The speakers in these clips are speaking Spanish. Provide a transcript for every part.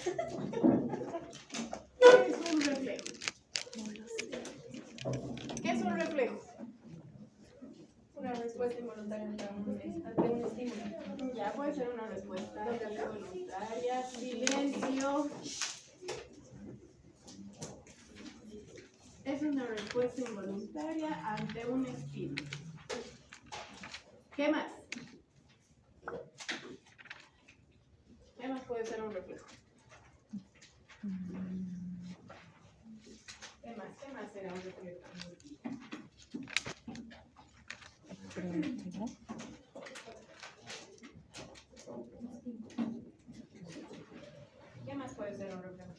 ¿Qué es un reflejo? ¿Qué es un reflejo? Una respuesta involuntaria ante un estímulo. Ya puede ser una respuesta involuntaria. Silencio. Es una respuesta involuntaria ante un estímulo. ¿Qué más? ¿Qué más puede ser un reflejo? ¿Qué más será un reflejo? ¿Qué más puede ser un reflejo?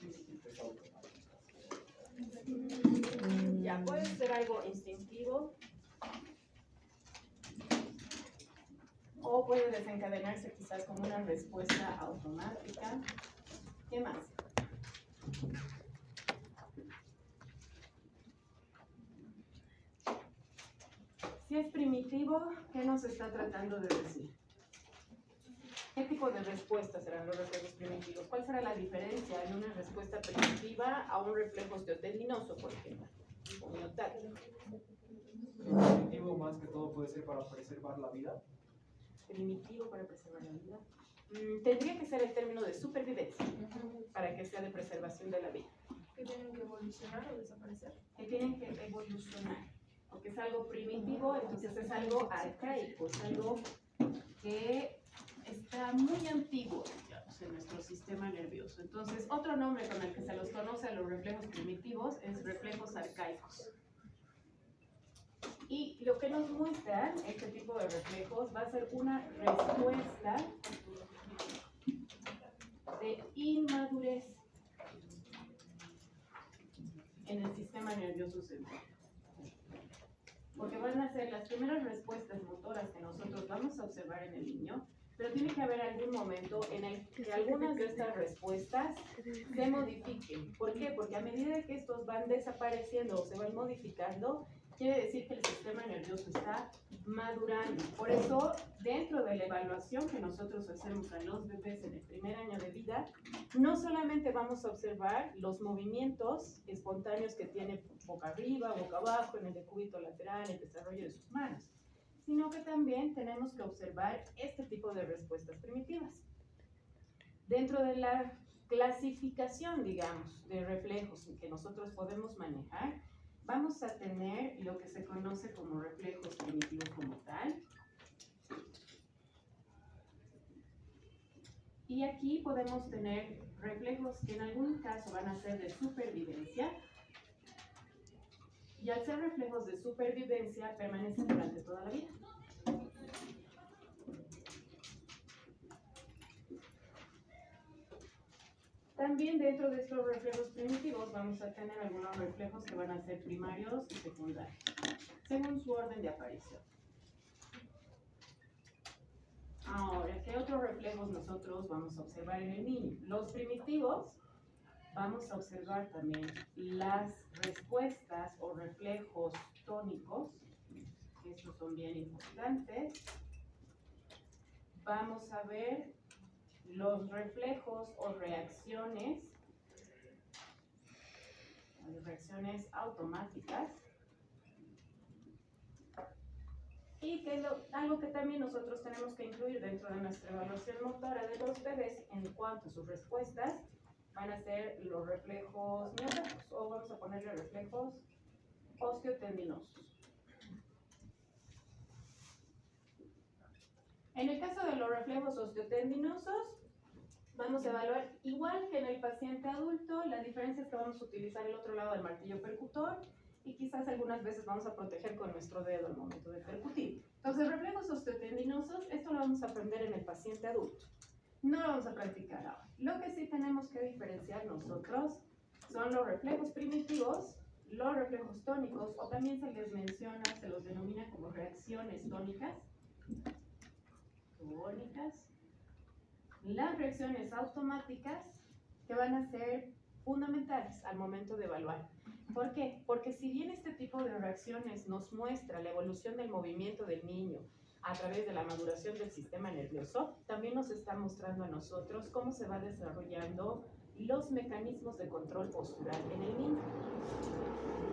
Ya puede ser algo instintivo o puede desencadenarse quizás como una respuesta automática. ¿Qué más? Si es primitivo, ¿qué nos está tratando de decir? ¿Qué tipo de respuestas serán los reflejos primitivos? ¿Cuál será la diferencia en una respuesta primitiva a un reflejo osteotendinoso, por ejemplo? O miotático. Primitivo más que todo puede ser para preservar la vida. Primitivo para preservar la vida. Tendría que ser el término de supervivencia para que sea de preservación de la vida. ¿Que tienen que evolucionar o desaparecer? Que tienen que evolucionar. Porque es algo primitivo, entonces es algo arcaico, es algo que está muy antiguo, digamos, en nuestro sistema nervioso. Entonces, otro nombre con el que se los conoce a los reflejos primitivos es reflejos arcaicos. Y lo que nos muestran este tipo de reflejos va a ser una respuesta de inmadurez en el sistema nervioso central. Porque van a ser las primeras respuestas motoras que nosotros vamos a observar en el niño, pero tiene que haber algún momento en el que algunas de estas respuestas se modifiquen. ¿Por qué? Porque a medida que estos van desapareciendo o se van modificando, quiere decir que el sistema nervioso está madurando. Por eso, dentro de la evaluación que nosotros hacemos a los bebés en el primer año de vida, no solamente vamos a observar los movimientos espontáneos que tiene boca arriba, boca abajo, en el decúbito lateral, el desarrollo de sus manos, sino que también tenemos que observar este tipo de respuestas primitivas. Dentro de la clasificación, digamos, de reflejos que nosotros podemos manejar, vamos a tener lo que se conoce como reflejos primitivos como tal. Y aquí podemos tener reflejos que en algún caso van a ser de supervivencia. Y al ser reflejos de supervivencia, permanecen durante toda la vida. También dentro de estos reflejos primitivos vamos a tener algunos reflejos que van a ser primarios y secundarios, según su orden de aparición. Ahora, ¿qué otros reflejos nosotros vamos a observar en el niño? Los primitivos, vamos a observar también las respuestas o reflejos tónicos, que estos son bien importantes. Vamos a ver los reflejos o reacciones automáticas. Y que algo que también nosotros tenemos que incluir dentro de nuestra evaluación motora de los bebés en cuanto a sus respuestas van a ser los reflejos miotáticos, o vamos a ponerle reflejos osteotendinosos. En el caso de los reflejos osteotendinosos, vamos a evaluar igual que en el paciente adulto. La diferencia es que vamos a utilizar el otro lado del martillo percutor y quizás algunas veces vamos a proteger con nuestro dedo al momento de percutir. Entonces, reflejos osteotendinosos, esto lo vamos a aprender en el paciente adulto. No lo vamos a practicar ahora. Lo que sí tenemos que diferenciar nosotros son los reflejos primitivos, los reflejos tónicos, o también se les menciona, se los denomina como reacciones tónicas. Las reacciones automáticas, que van a ser fundamentales al momento de evaluar. ¿Por qué? Porque si bien este tipo de reacciones nos muestra la evolución del movimiento del niño a través de la maduración del sistema nervioso, también nos está mostrando a nosotros cómo se va desarrollando los mecanismos de control postural en el niño.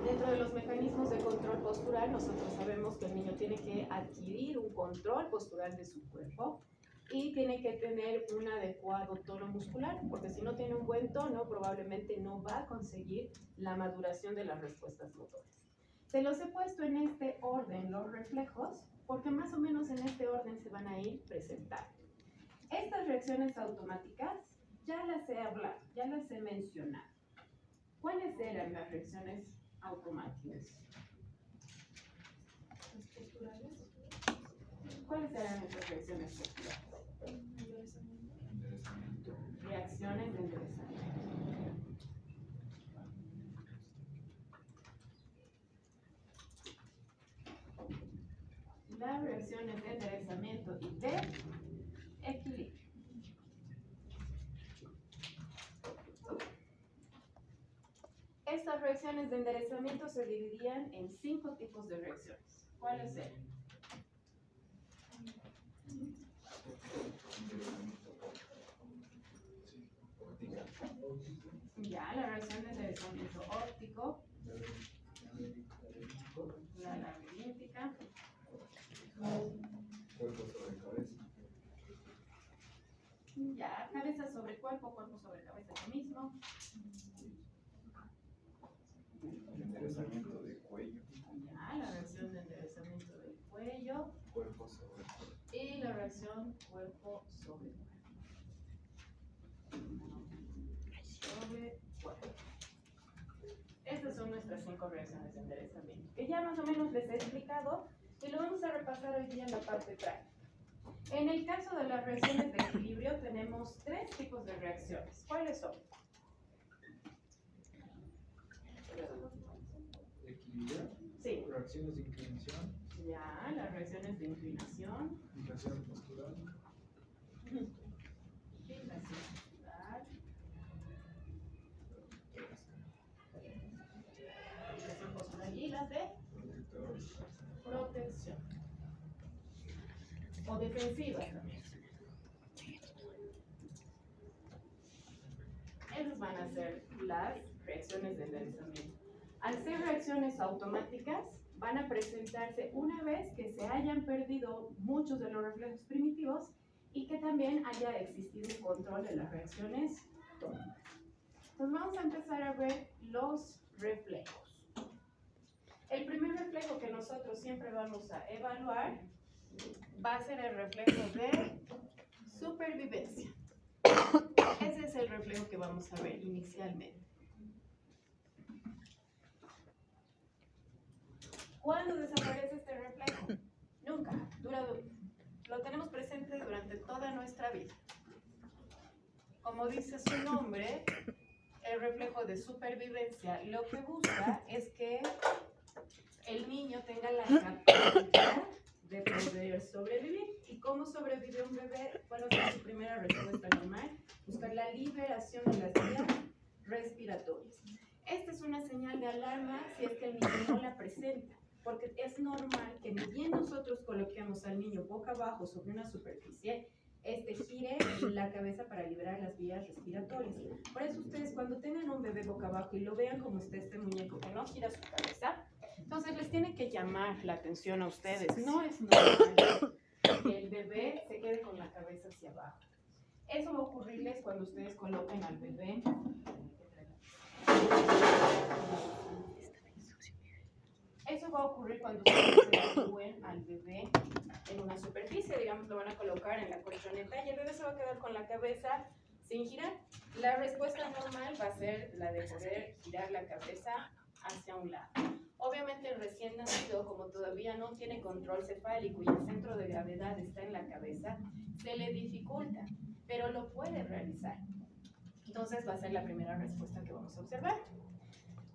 Dentro de los mecanismos de control postural, nosotros sabemos que el niño tiene que adquirir un control postural de su cuerpo y tiene que tener un adecuado tono muscular, porque si no tiene un buen tono, probablemente no va a conseguir la maduración de las respuestas motoras. Se los he puesto en este orden los reflejos, porque más o menos en este orden se van a ir presentando. Estas reacciones automáticas ya las he hablado, ya las he mencionado. ¿Cuáles eran las reacciones automáticas? Los posturales. ¿Cuáles eran estas reacciones posturales? Reacciones de enderezamiento. Las reacciones de enderezamiento y de equilibrio. Estas reacciones de enderezamiento se dividían en 5 tipos de reacciones. ¿Cuáles eran? Ya, la reacción de enderezamiento óptico, la labiríntica, Cuerpo sobre cabeza. ya, cabeza sobre cuerpo, cuerpo sobre cabeza, lo mismo. Enderezamiento de cuello. Ya, la reacción de enderezamiento del cuello Cuerpo sobre cuerpo. y la reacción cuerpo sobre cuerpo. Sobre cuerpo. Estas son nuestras 5 reacciones de enderezamiento, que ya más o menos les he explicado y lo vamos a repasar hoy día en la parte práctica. En el caso de las reacciones de equilibrio tenemos 3 tipos de reacciones. ¿Cuáles son? Equilibrio. Sí, Reacciones de inclinación. ya, las reacciones de inclinación, Inclinación postural. inclinación postural, inclinación postural y las de protección o defensiva también. Esas van a ser las reacciones de enderezamiento. Al ser reacciones automáticas, van a presentarse una vez que se hayan perdido muchos de los reflejos primitivos y que también haya existido un control de las reacciones tónicas. Pues vamos a empezar a ver los reflejos. El primer reflejo que nosotros siempre vamos a evaluar va a ser el reflejo de supervivencia. Ese es el reflejo que vamos a ver inicialmente. ¿Cuándo desaparece este reflejo? Nunca. Lo tenemos presente durante toda nuestra vida. Como dice su nombre, el reflejo de supervivencia lo que busca es que el niño tenga la capacidad de poder sobrevivir. ¿Y cómo sobrevive un bebé? ¿Cuál va a ser su primera respuesta normal? Buscar la liberación de las vías respiratorias. Esta es una señal de alarma si es que el niño no la presenta, porque es normal que ni bien nosotros coloquemos al niño boca abajo sobre una superficie, gire la cabeza para liberar las vías respiratorias. Por eso ustedes cuando tengan un bebé boca abajo y lo vean como está este muñeco que no gira su cabeza, entonces les tiene que llamar la atención a ustedes. No es normal que el bebé se quede con la cabeza hacia abajo. Eso va a ocurrirles cuando ustedes coloquen al bebé. Eso va a ocurrir cuando ustedes evalúen al bebé en una superficie, digamos, lo van a colocar en la colchoneta y el bebé se va a quedar con la cabeza sin girar. La respuesta normal va a ser la de poder girar la cabeza hacia un lado. Obviamente el recién nacido, como todavía no tiene control cefálico y el centro de gravedad está en la cabeza, se le dificulta, pero lo puede realizar. Entonces va a ser la primera respuesta que vamos a observar.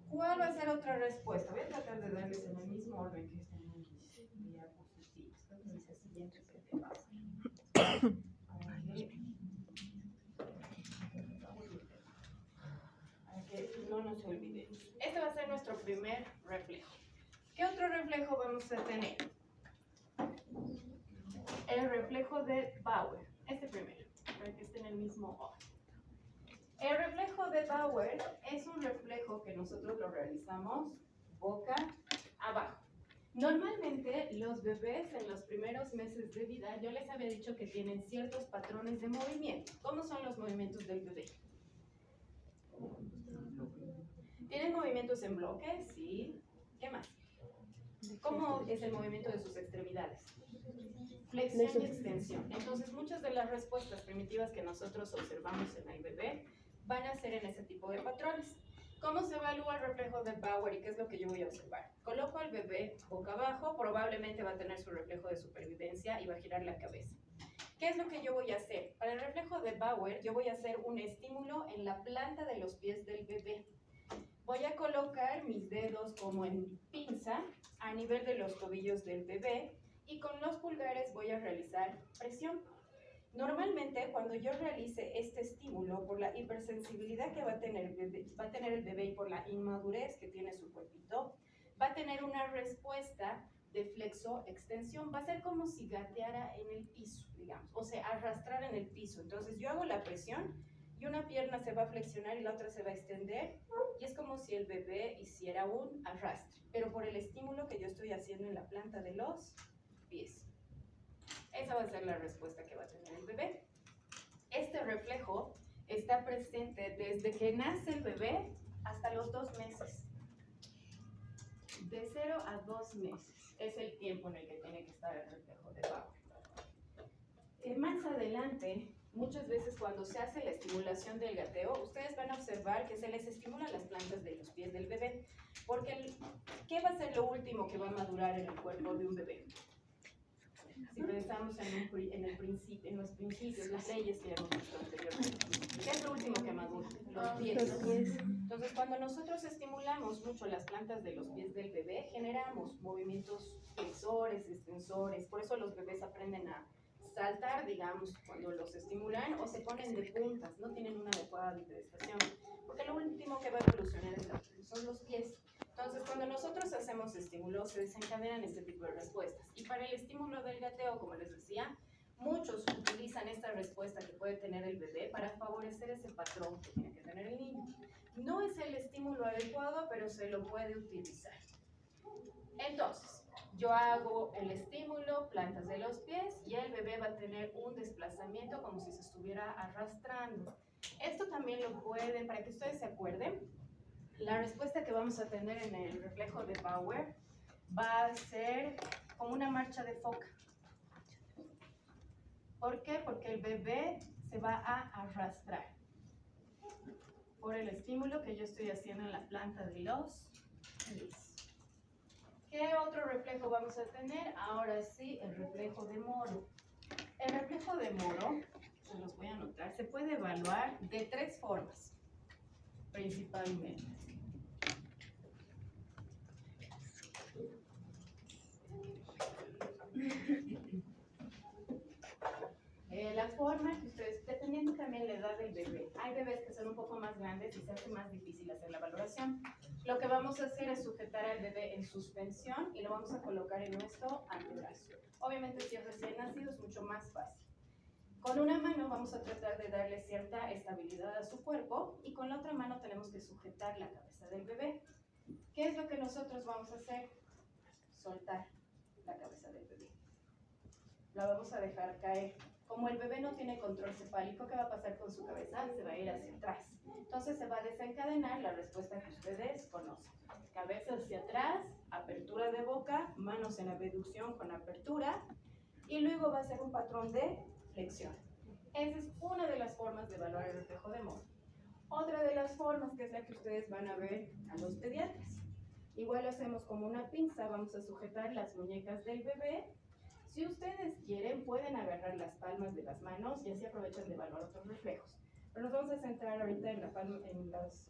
¿Cuál va a ser otra respuesta? Voy a tratar de darles en el mismo orden que están en mis diapositivas. Creo que dice siguiente pase. Para que no nos olvidemos. Este va a ser nuestro primer reflejo. ¿Qué otro reflejo vamos a tener? El reflejo de Bauer. Este primero, para que esté en el mismo orden. El reflejo de Bauer es un reflejo que nosotros lo realizamos boca abajo. Normalmente los bebés en los primeros meses de vida, yo les había dicho que tienen ciertos patrones de movimiento. ¿Cómo son los movimientos del bebé? ¿Tienen movimientos en bloque? Sí. ¿Qué más? ¿Cómo es el movimiento de sus extremidades? Flexión y extensión. Entonces, muchas de las respuestas primitivas que nosotros observamos en el bebé van a ser en ese tipo de patrones. ¿Cómo se evalúa el reflejo de Bauer y qué es lo que yo voy a observar? Coloco al bebé boca abajo, probablemente va a tener su reflejo de supervivencia y va a girar la cabeza. ¿Qué es lo que yo voy a hacer? Para el reflejo de Bauer, yo voy a hacer un estímulo en la planta de los pies del bebé. Voy a colocar mis dedos como en pinza a nivel de los tobillos del bebé y con los pulgares voy a realizar presión. Normalmente, cuando yo realice este estímulo, por la hipersensibilidad que va a tener el bebé y por la inmadurez que tiene su cuerpito, va a tener una respuesta de flexo-extensión. Va a ser como si gateara en el piso, digamos, o sea, arrastrar en el piso. Entonces, yo hago la presión y una pierna se va a flexionar y la otra se va a extender y es como si el bebé hiciera un arrastre, pero por el estímulo que yo estoy haciendo en la planta de los pies. Esa va a ser la respuesta que va a tener el bebé. Este reflejo está presente desde que nace el bebé hasta los 2 meses. De 0 a 2 meses es el tiempo en el que tiene que estar el reflejo de Bauer. Más adelante, muchas veces cuando se hace la estimulación del gateo, ustedes van a observar que se les estimulan las plantas de los pies del bebé, porque ¿qué va a ser lo último que va a madurar en el cuerpo de un bebé? Si pensamos en los principios, las leyes que hemos visto anteriormente, ¿qué es lo último que madura? Los pies. Entonces, cuando nosotros estimulamos mucho las plantas de los pies del bebé, generamos movimientos flexores, extensores. Por eso los bebés aprenden a saltar, digamos, cuando los estimulan, o se ponen de puntas, no tienen una adecuada diferenciación, porque lo último que va a evolucionar son los pies. Entonces, cuando nosotros hacemos estímulos, se desencadenan este tipo de respuestas. Y para el estímulo del gateo, como les decía, muchos utilizan esta respuesta que puede tener el bebé para favorecer ese patrón que tiene que tener el niño. No es el estímulo adecuado, pero se lo puede utilizar. Entonces, yo hago el estímulo, plantas de los pies, y el bebé va a tener un desplazamiento como si se estuviera arrastrando. Esto también lo pueden, para que ustedes se acuerden, la respuesta que vamos a tener en el reflejo de Bauer va a ser como una marcha de foca. ¿Por qué? Porque el bebé se va a arrastrar por el estímulo que yo estoy haciendo en la planta de los pies. ¿Qué otro reflejo vamos a tener? Ahora sí, el reflejo de Moro. El reflejo de Moro, se los voy a anotar, se puede evaluar de 3 formas, principalmente. La forma que ustedes, dependiendo también la edad del bebé, hay bebés que son un poco más grandes y se hace más difícil hacer la valoración. Lo que vamos a hacer es sujetar al bebé en suspensión y lo vamos a colocar en nuestro antebrazo. Obviamente si es recién nacido es mucho más fácil. Con una mano vamos a tratar de darle cierta estabilidad a su cuerpo y con la otra mano tenemos que sujetar la cabeza del bebé. ¿Qué es lo que nosotros vamos a hacer? Soltar la cabeza del bebé. La vamos a dejar caer. Como el bebé no tiene control cefálico, ¿qué va a pasar con su cabeza? Se va a ir hacia atrás. Entonces se va a desencadenar la respuesta que ustedes conocen. Cabeza hacia atrás, apertura de boca, manos en abducción con apertura y luego va a ser un patrón de flexión. Esa es una de las formas de evaluar el reflejo de Moro. Otra de las formas, que es la que ustedes van a ver a los pediatras. Igual lo hacemos como una pinza, vamos a sujetar las muñecas del bebé. Si ustedes quieren, pueden agarrar las palmas de las manos y así aprovechan de evaluar otros reflejos. Pero nos vamos a centrar ahorita en las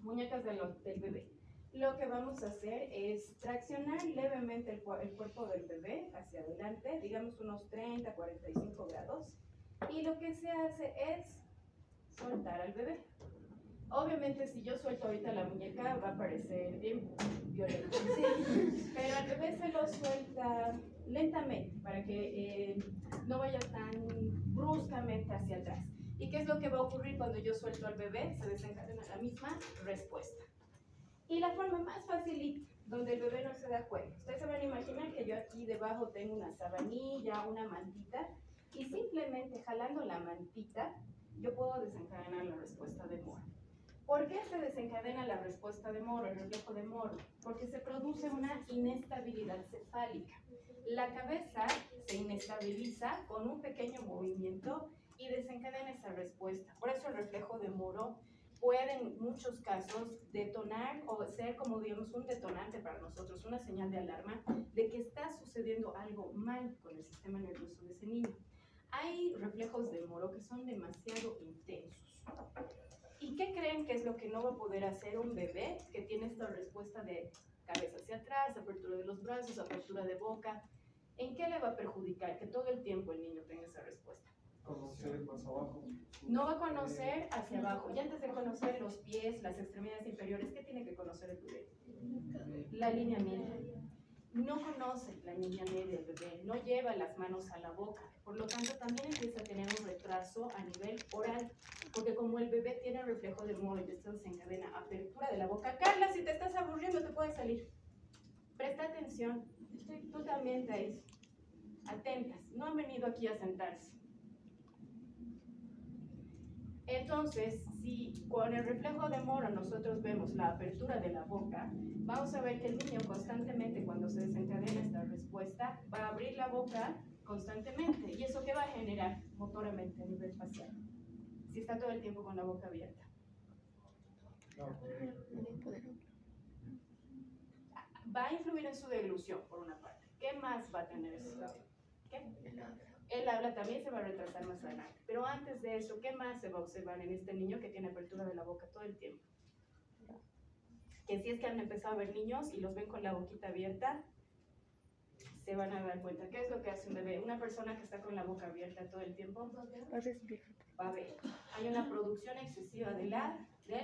muñecas del bebé. Lo que vamos a hacer es traccionar levemente el cuerpo del bebé hacia adelante, digamos unos 30, 45 grados. Y lo que se hace es soltar al bebé. Obviamente, si yo suelto ahorita la muñeca, va a parecer bien violento. Sí, pero al bebé se lo suelta lentamente para que no vaya tan bruscamente hacia atrás. ¿Y qué es lo que va a ocurrir cuando yo suelto al bebé? Se desencadena la misma respuesta. Y la forma más facilita, donde el bebé no se da cuenta. Ustedes se van a imaginar que yo aquí debajo tengo una sabanilla, una mantita, y simplemente jalando la mantita, yo puedo desencadenar la respuesta de Moro. ¿Por qué se desencadena la respuesta de Moro, el reflejo de Moro? Porque se produce una inestabilidad cefálica. La cabeza se inestabiliza con un pequeño movimiento y desencadena esa respuesta. Por eso el reflejo de Moro puede en muchos casos detonar o ser como digamos un detonante para nosotros, una señal de alarma de que está sucediendo algo mal con el sistema nervioso de ese niño. Hay reflejos de Moro que son demasiado intensos. ¿Y qué creen que es lo que no va a poder hacer un bebé que tiene esta respuesta de cabeza hacia atrás, apertura de los brazos, apertura de boca? ¿En qué le va a perjudicar que todo el tiempo el niño tenga esa respuesta? Conocer más abajo. No va a conocer hacia abajo. Y antes de conocer los pies, las extremidades inferiores, ¿qué tiene que conocer el bebé? La línea media. No conoce la línea media del bebé, no lleva las manos a la boca. Por lo tanto, también empieza a tener un retraso a nivel oral. Porque como el bebé tiene reflejo de Moro y esto desencadena apertura de la boca. Carla, si te estás aburriendo, te puedes salir. Presta atención. Tú también, Thais. Atentas. No han venido aquí a sentarse. Entonces, si con el reflejo de Moro nosotros vemos la apertura de la boca, vamos a ver que el niño constantemente cuando se desencadena esta respuesta va a abrir la boca constantemente. ¿Y eso qué va a generar motoramente a nivel facial? Si está todo el tiempo con la boca abierta. Va a influir en su deglución, por una parte. ¿Qué más va a tener ese bebé? ¿Qué? El habla también se va a retrasar más adelante. Pero antes de eso, ¿qué más se va a observar en este niño que tiene apertura de la boca todo el tiempo? Que si es que han empezado a ver niños y los ven con la boquita abierta, se van a dar cuenta. ¿Qué es lo que hace un bebé? Una persona que está con la boca abierta todo el tiempo va a ver. Hay una producción excesiva del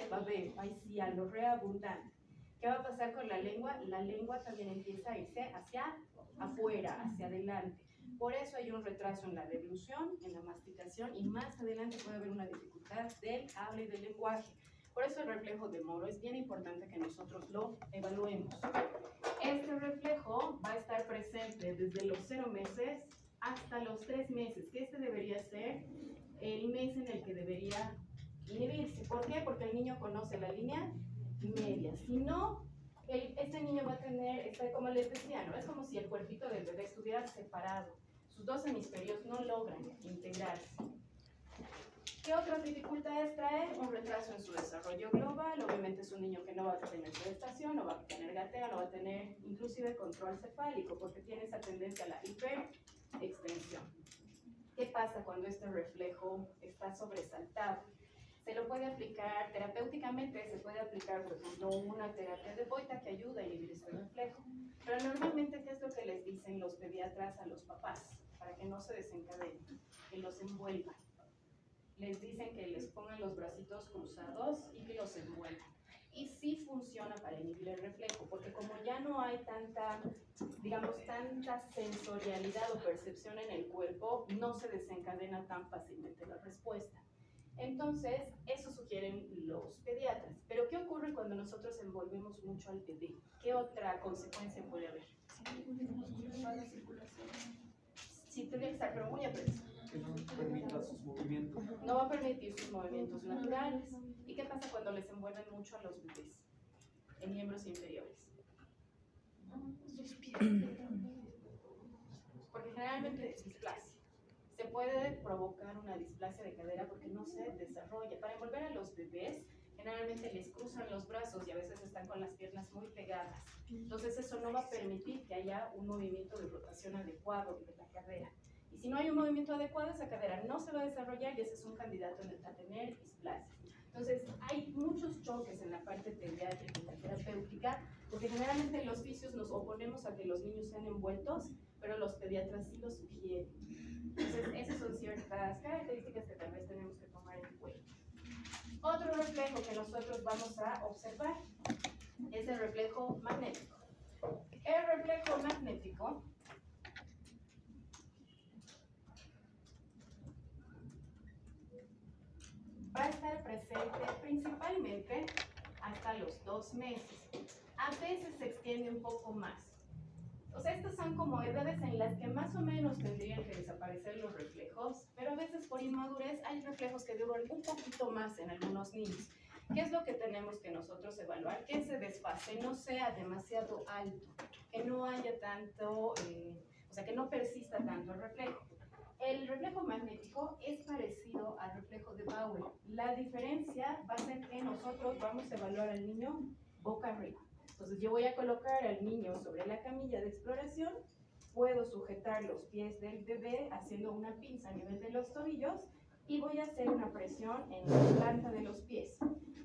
babeo, ahí sí, a lo reabundante. ¿Qué va a pasar con la lengua? La lengua también empieza a irse hacia afuera, hacia adelante. Por eso hay un retraso en la deglución, en la masticación y más adelante puede haber una dificultad del habla y del lenguaje. Por eso el reflejo de Moro es bien importante que nosotros lo evaluemos. Este reflejo va a estar presente desde los 0 meses hasta los 3 meses, que este debería ser el mes en el que debería inhibirse. ¿Por qué? Porque el niño conoce la línea media. Si no, este niño va a tener, como les decía, ¿no? Es como si el cuerpito del bebé estuviera separado. Sus dos hemisferios no logran integrarse. ¿Qué otras dificultades trae? Un retraso en su desarrollo global. Obviamente es un niño que no va a tener prestación, no va a tener gateo, no va a tener inclusive control cefálico, porque tiene esa tendencia a la hiperextensión. ¿Qué pasa cuando este reflejo está sobresaltado? Se lo puede aplicar terapéuticamente, se puede aplicar, por ejemplo, una terapia de Boita que ayuda a inhibir este reflejo. Pero normalmente, ¿qué es lo que les dicen los pediatras a los papás? Para que no se desencadenen, que los envuelvan. Les dicen que les pongan los bracitos cruzados y que los envuelvan. Y sí funciona para inhibir el reflejo, porque como ya no hay tanta, digamos, tanta sensorialidad o percepción en el cuerpo, no se desencadena tan fácilmente la respuesta. Entonces, eso sugieren los pediatras. Pero, ¿qué ocurre cuando nosotros envolvemos mucho al bebé? ¿Qué otra consecuencia puede haber? Sí, tiene que estar, pero muy apretado. Que no permita sus movimientos. No va a permitir sus movimientos naturales. ¿Y qué pasa cuando les envuelven mucho a los bebés en miembros inferiores? Porque generalmente es displasia. Se puede provocar una displasia de cadera porque no se desarrolla. Para envolver a los bebés, generalmente les cruzan los brazos y a veces están con las piernas muy pegadas. Entonces eso no va a permitir que haya un movimiento de rotación adecuado de la cadera. Y si no hay un movimiento adecuado, esa cadera no se va a desarrollar y ese es un candidato a tener displasia. Entonces, hay muchos choques en la parte pediátrica y la terapéutica, porque generalmente los fisios nos oponemos a que los niños sean envueltos, pero los pediatras sí lo sugieren. Entonces, esas son ciertas características que tal vez tenemos que tomar en cuenta. Otro reflejo que nosotros vamos a observar es el reflejo magnético. El reflejo magnético aproximadamente hasta los 2 meses. A veces se extiende un poco más. O sea, estas son como edades en las que más o menos tendrían que desaparecer los reflejos, pero a veces por inmadurez hay reflejos que duran un poquito más en algunos niños. ¿Qué es lo que tenemos que nosotros evaluar? Que ese desfase no sea demasiado alto, que no haya tanto, o sea, que no persista tanto el reflejo. El reflejo magnético es parecido al reflejo de Bauer. La diferencia va a ser que nosotros vamos a evaluar al niño boca arriba. Entonces yo voy a colocar al niño sobre la camilla de exploración, puedo sujetar los pies del bebé haciendo una pinza a nivel de los tobillos y voy a hacer una presión en la planta de los pies.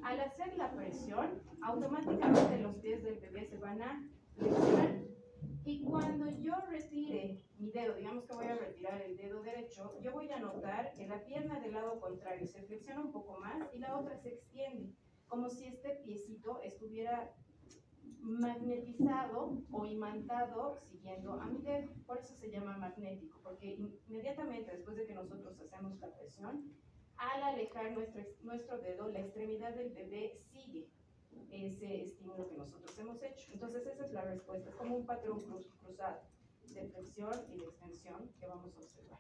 Al hacer la presión, automáticamente los pies del bebé se van a flexionar. Y cuando yo retire mi dedo, digamos que voy a retirar el dedo derecho, yo voy a notar que la pierna del lado contrario se flexiona un poco más y la otra se extiende, como si este piecito estuviera magnetizado o imantado siguiendo a mi dedo. Por eso se llama magnético, porque inmediatamente después de que nosotros hacemos la presión, al alejar nuestro dedo, la extremidad del bebé sigue ese estímulo que nosotros hemos hecho. Entonces esa es la respuesta, es como un patrón cruzado de flexión y de extensión que vamos a observar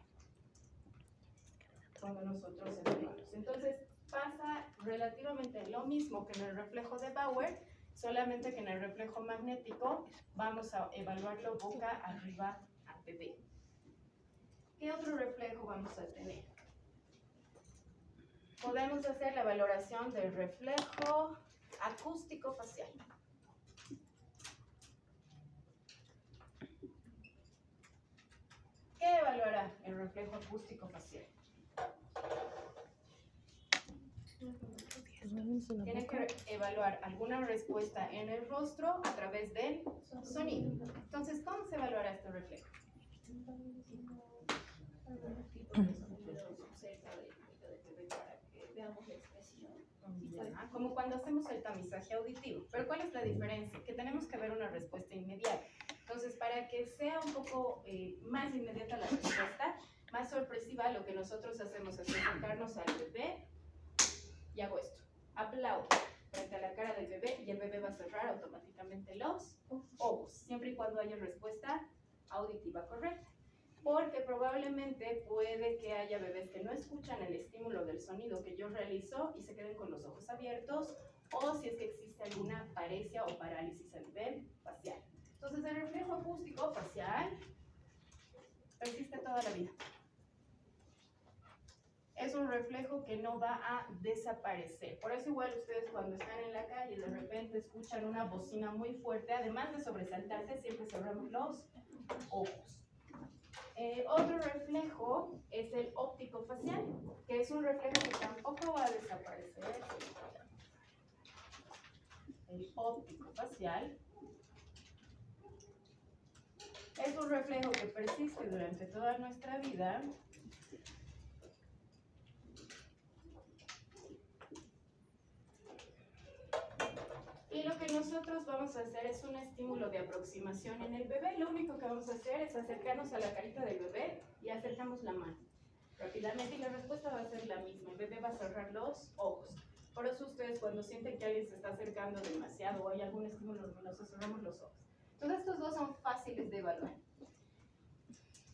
cuando nosotros evaluamos. Entonces pasa relativamente lo mismo que en el reflejo de Bauer, solamente que en el reflejo magnético vamos a evaluarlo boca arriba al bebé. ¿Qué otro reflejo vamos a tener? Podemos hacer la valoración del reflejo acústico facial. ¿Qué evaluará el reflejo acústico facial? Tiene que evaluar alguna respuesta en el rostro a través del sonido. Entonces, ¿cómo se evaluará este reflejo? Como cuando hacemos el tamizaje auditivo. Pero ¿cuál es la diferencia? Que tenemos que ver una respuesta inmediata. Entonces, para que sea un poco más inmediata la respuesta, más sorpresiva, lo que nosotros hacemos es acercarnos al bebé y hago esto. Aplaudo frente a la cara del bebé y el bebé va a cerrar automáticamente los ojos, siempre y cuando haya respuesta auditiva correcta. Porque probablemente puede que haya bebés que no escuchan el estímulo del sonido que yo realizo y se queden con los ojos abiertos, o si es que existe alguna paresia o parálisis a nivel facial. Entonces el reflejo acústico facial persiste toda la vida. Es un reflejo que no va a desaparecer. Por eso igual ustedes cuando están en la calle de repente escuchan una bocina muy fuerte, además de sobresaltarse, siempre cerramos los ojos. Otro reflejo es el óptico facial, que es un reflejo que tampoco va a desaparecer. El óptico facial es un reflejo que persiste durante toda nuestra vida. Y lo que nosotros vamos a hacer es un estímulo de aproximación en el bebé. Lo único que vamos a hacer es acercarnos a la carita del bebé y acercamos la mano rápidamente y la respuesta va a ser la misma. El bebé va a cerrar los ojos. Por eso ustedes cuando sienten que alguien se está acercando demasiado o hay algún estímulo luminoso, cerramos los ojos. Entonces estos dos son fáciles de evaluar.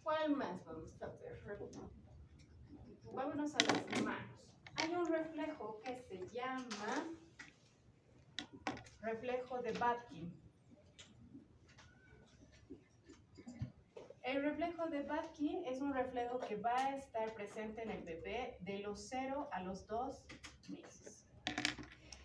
¿Cuál más vamos a ver? Vámonos a las manos. Hay un reflejo que se llama reflejo de Badkin. El reflejo de Badkin es un reflejo que va a estar presente en el bebé de los 0 a los 2 meses.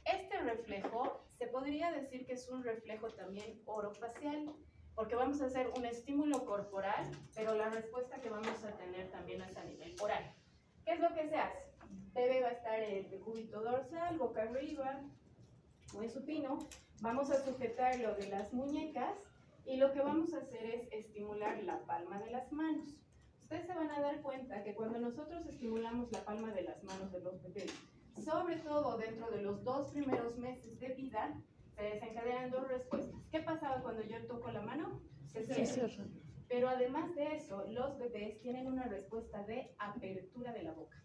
Este reflejo se podría decir que es un reflejo también orofacial, porque vamos a hacer un estímulo corporal, pero la respuesta que vamos a tener también es a nivel oral. ¿Qué es lo que se hace? El bebé va a estar en el decúbito dorsal, boca arriba, muy supino. Vamos a sujetarlo de las muñecas y lo que vamos a hacer es estimular la palma de las manos. Ustedes se van a dar cuenta que cuando nosotros estimulamos la palma de las manos de los bebés, sobre todo dentro de los 2 primeros meses de vida, se desencadenan 2 respuestas. ¿Qué pasaba cuando yo toco la mano? Se cierra. Pero además de eso, los bebés tienen una respuesta de apertura de la boca.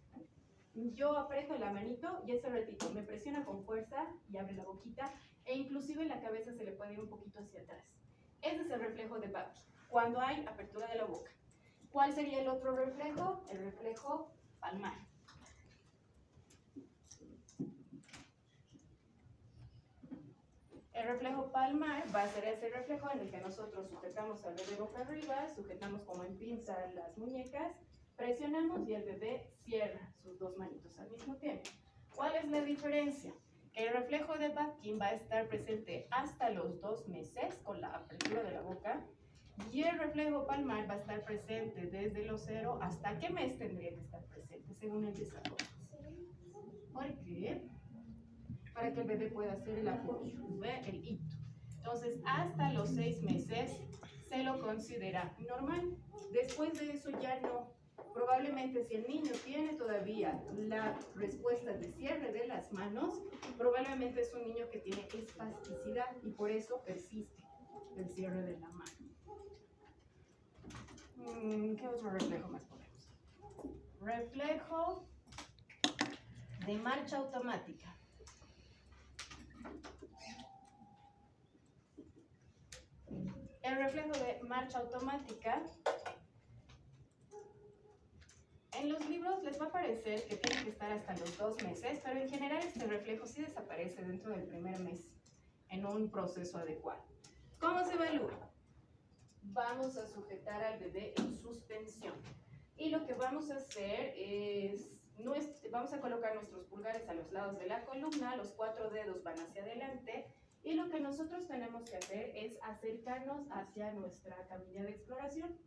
yo aprieto la manito y ese ratito me presiona con fuerza y abre la boquita e inclusive la cabeza se le puede ir un poquito hacia atrás. Ese es el reflejo de Babke, cuando hay apertura de la boca. ¿Cuál sería el otro reflejo? El reflejo palmar. El reflejo palmar va a ser ese reflejo en el que nosotros sujetamos al bebé boca arriba, sujetamos como en pinza las muñecas, presionamos y el bebé cierra sus dos manitos al mismo tiempo. ¿Cuál es la diferencia? Que el reflejo de Babkin va a estar presente hasta los 2 meses con la apertura de la boca y el reflejo palmar va a estar presente desde los 0 hasta qué mes tendría que estar presente según el desarrollo. ¿Por qué? Para que el bebé pueda hacer el apoyo, ¿ve? El hito. Entonces, hasta los 6 meses se lo considera normal. Después de eso ya no. Probablemente si el niño tiene todavía la respuesta de cierre de las manos, probablemente es un niño que tiene espasticidad y por eso persiste el cierre de la mano. ¿Qué otro reflejo más ponemos? Reflejo de marcha automática. El reflejo de marcha automática, en los libros les va a parecer que tiene que estar hasta los 2 meses, pero en general este reflejo sí desaparece dentro del primer mes en un proceso adecuado. ¿Cómo se evalúa? Vamos a sujetar al bebé en suspensión y lo que vamos a hacer es, vamos a colocar nuestros pulgares a los lados de la columna, los 4 dedos van hacia adelante. Y lo que nosotros tenemos que hacer es acercarnos hacia nuestra camilla de exploración.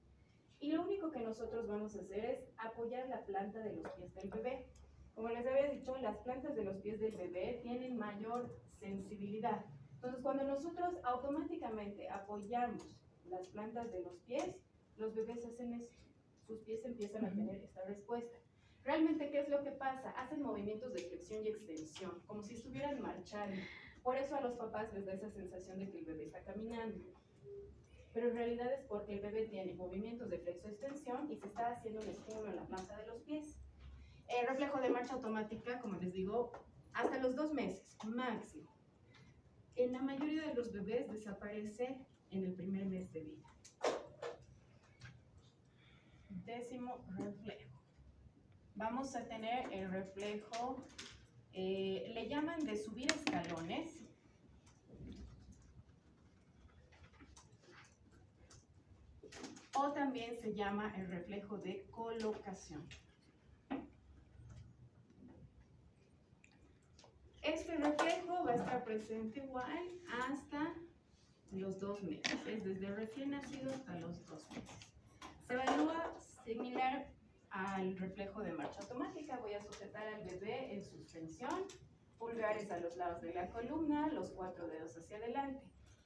Y lo único que nosotros vamos a hacer es apoyar la planta de los pies del bebé. Como les había dicho, las plantas de los pies del bebé tienen mayor sensibilidad. Entonces, cuando nosotros automáticamente apoyamos las plantas de los pies, los bebés hacen eso. Sus pies empiezan a tener esta respuesta. Realmente, ¿qué es lo que pasa? Hacen movimientos de flexión y extensión, como si estuvieran marchando. Por eso a los papás les da esa sensación de que el bebé está caminando. Pero en realidad es porque el bebé tiene movimientos de flexo-extensión y se está haciendo un estímulo en la planta de los pies. El reflejo de marcha automática, como les digo, hasta los 2 meses, máximo. En la mayoría de los bebés desaparece en el primer mes de vida. 10º reflejo. Vamos a tener el reflejo, le llaman de subir escalones. O también se llama el reflejo de colocación. Este reflejo va a estar presente igual hasta los 2 meses, es desde recién nacido hasta los 2 meses. Se evalúa similar al reflejo de marcha automática. Voy a sujetar al bebé en suspensión, pulgares a los lados de la columna, los 4 dedos hacia adelante.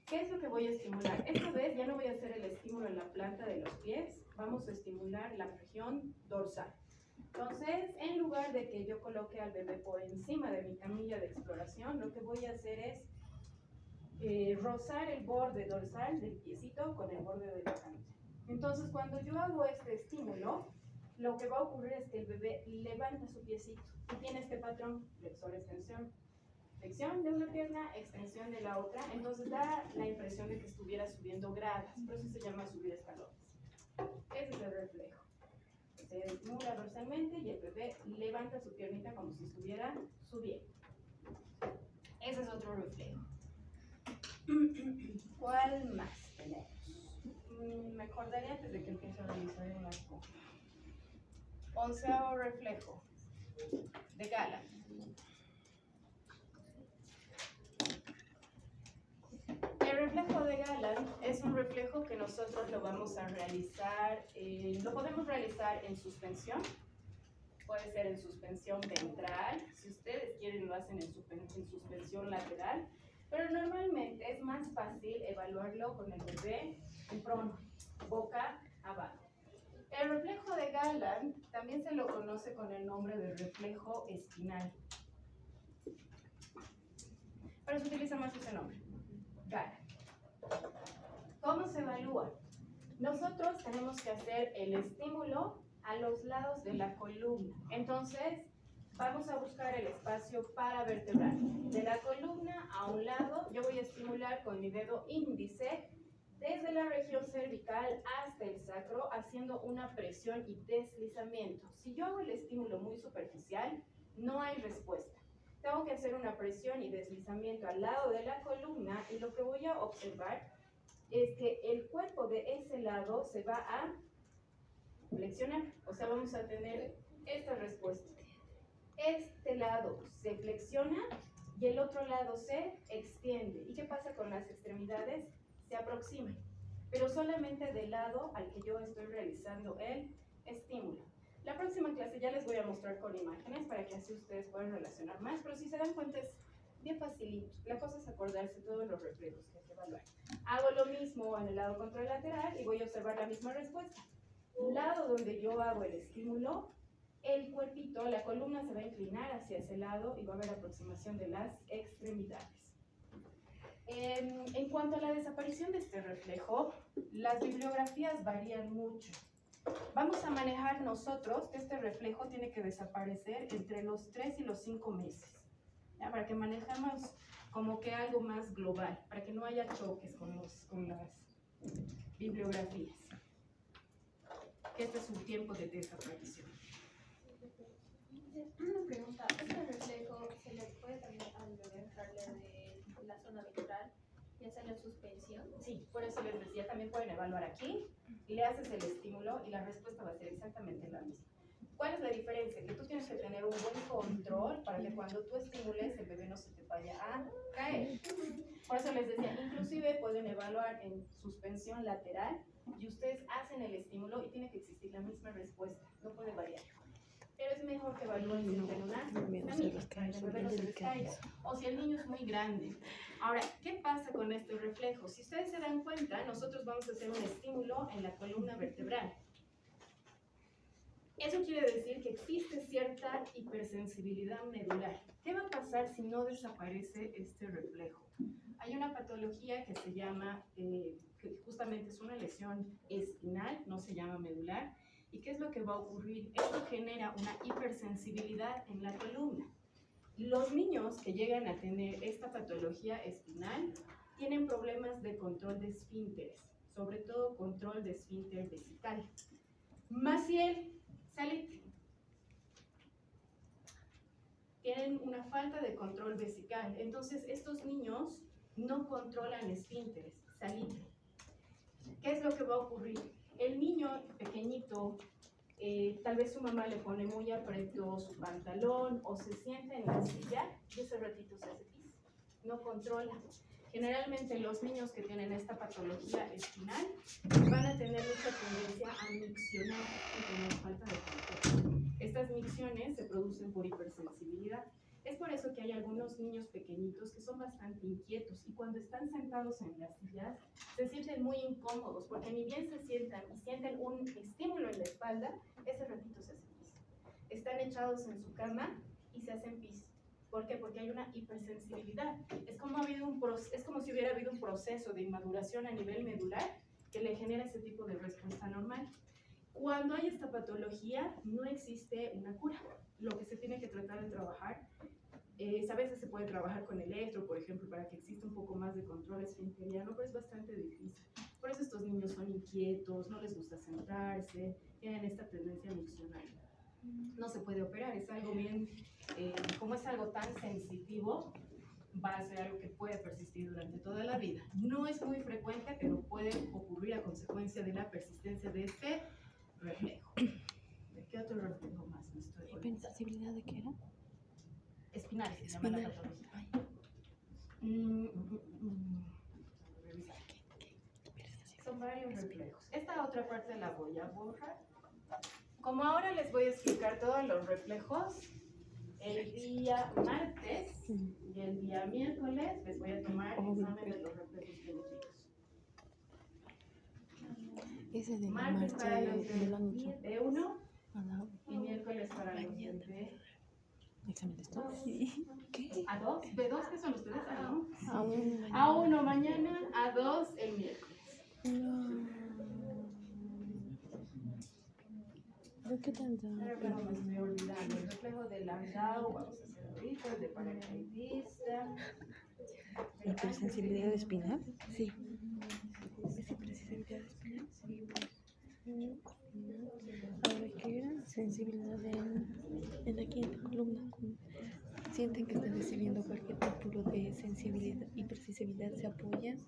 ¿Qué es lo que voy a estimular? Esta vez ya no voy a hacer el estímulo en la planta de los pies, vamos a estimular la región dorsal. Entonces, en lugar de que yo coloque al bebé por encima de mi camilla de exploración, lo que voy a hacer es rozar el borde dorsal del piecito con el borde de la camilla. Entonces, cuando yo hago este estímulo, lo que va a ocurrir es que el bebé levanta su piecito y tiene este patrón, flexor-extensión. Flexión de una pierna, extensión de la otra, entonces da la impresión de que estuviera subiendo gradas, por eso se llama subir escalones. Ese es el reflejo. Se estimula dorsalmente y el bebé levanta su piernita como si estuviera subiendo. Ese es otro reflejo. ¿Cuál más tenemos? Me acordaré antes de que empiece a realizar el marco. 11º reflejo de Gala. El reflejo de Galland es un reflejo que nosotros lo vamos a realizar, lo podemos realizar en suspensión, puede ser en suspensión ventral, si ustedes quieren lo hacen en suspensión lateral, pero normalmente es más fácil evaluarlo con el bebé en prono, boca abajo. El reflejo de Galland también se lo conoce con el nombre de reflejo espinal, pero se utiliza más ese nombre. Galland. ¿Cómo se evalúa? Nosotros tenemos que hacer el estímulo a los lados de la columna. Entonces, vamos a buscar el espacio paravertebral. De la columna a un lado, yo voy a estimular con mi dedo índice desde la región cervical hasta el sacro, haciendo una presión y deslizamiento. Si yo hago el estímulo muy superficial, no hay respuesta. Tengo que hacer una presión y deslizamiento al lado de la columna y lo que voy a observar es que el cuerpo de ese lado se va a flexionar. O sea, vamos a tener esta respuesta. Este lado se flexiona y el otro lado se extiende. ¿Y qué pasa con las extremidades? Se aproximan, pero solamente del lado al que yo estoy realizando el estímulo. La próxima clase ya les voy a mostrar con imágenes para que así ustedes puedan relacionar más, pero si se dan cuenta es bien facilito. La cosa es acordarse todos los reflejos que hay que evaluar. Hago lo mismo en el lado contralateral y voy a observar la misma respuesta. Un lado donde yo hago el estímulo, el cuerpito, la columna se va a inclinar hacia ese lado y va a haber aproximación de las extremidades. En cuanto a la desaparición de este reflejo, las bibliografías varían mucho. Vamos a manejar nosotros que este reflejo tiene que desaparecer entre los 3 y los 5 meses, ¿ya? Para que manejemos como que algo más global, para que no haya choques con las bibliografías. Este es un tiempo de desaparición. Una pregunta, ¿este reflejo se le puede también al bebé dejarle de la zona ventral y hacerle suspensión? Sí, por eso les decía, también pueden evaluar aquí, le haces el estímulo y la respuesta va a ser exactamente la misma. ¿Cuál es la diferencia? Que tú tienes que tener un buen control para que cuando tú estimules el bebé no se te vaya a caer. Por eso les decía, inclusive pueden evaluar en suspensión lateral y ustedes hacen el estímulo y tiene que existir la misma respuesta, no puede variar. Pero es mejor que evalúen si tienen una camilla, para que el bebé no se les caiga. O si el niño es muy grande. Ahora, ¿qué pasa con este reflejo? Si ustedes se dan cuenta, nosotros vamos a hacer un estímulo en la columna vertebral. Eso quiere decir que existe cierta hipersensibilidad medular. ¿Qué va a pasar si no desaparece este reflejo? Hay una patología que se llama, que justamente es una lesión espinal, no se llama medular. ¿Y qué es lo que va a ocurrir? Esto genera una hipersensibilidad en la columna. Los niños que llegan a tener esta patología espinal tienen problemas de control de esfínteres, sobre todo control de esfínter vesical. Maciel, salite. Tienen una falta de control vesical. Entonces, estos niños no controlan esfínteres, salite. ¿Qué es lo que va a ocurrir? El niño pequeñito, tal vez su mamá le pone muy apretado su pantalón o se sienta en la silla y ese ratito se hace pis. No controla. Generalmente los niños que tienen esta patología espinal van a tener mucha tendencia a miccionar y tener falta de control. Estas micciones se producen por hipersensibilidad. Es por eso que hay algunos niños pequeñitos que son bastante inquietos y cuando están sentados en las sillas se sienten muy incómodos porque ni bien se sientan y sienten un estímulo en la espalda, ese ratito se hacen pis. Están echados en su cama y se hacen pis. ¿Por qué? Porque hay una hipersensibilidad. Es como si hubiera habido un proceso de inmaduración a nivel medular que le genera ese tipo de respuesta normal. Cuando hay esta patología, no existe una cura. Lo que se tiene que tratar de trabajar a veces se puede trabajar con electro, por ejemplo, para que exista un poco más de control esfinteriano, pero es bastante difícil. Por eso estos niños son inquietos, no les gusta sentarse, tienen esta tendencia miccional. No se puede operar, es algo bien, como es algo tan sensitivo, va a ser algo que puede persistir durante toda la vida. No es muy frecuente, pero puede ocurrir a consecuencia de la persistencia de este reflejo. ¿De qué otro reflejo más me estoy olvidando? ¿Hipersensibilidad de qué era? Espinal, se llama la patología. Son varios reflejos. Esta otra parte la voy a borrar. Como ahora les voy a explicar todos los reflejos, el día martes y el día miércoles les voy a tomar examen de los reflejos genéticos. Ese de la Martes marcha para los de la noche. de B1 y miércoles para los de B2. ¿Examen de esto? ¿Qué? A2, B2, ¿qué son ustedes? A1. Aún. A1 mañana, A2 el miércoles. No. ¿Pero qué tanto? El reflejo me estoy olvidando. El reflejo de Landau, vamos a hacer ahorita, el de paracaidista. ¿La hipersensibilidad espinal? Sí. ¿Es hipersensibilidad espinal? Sí. Ahora, ¿qué era? Sensibilidad en aquí en la columna. Sienten que están recibiendo cualquier tipo de sensibilidad, hipersensibilidad, se apoyan,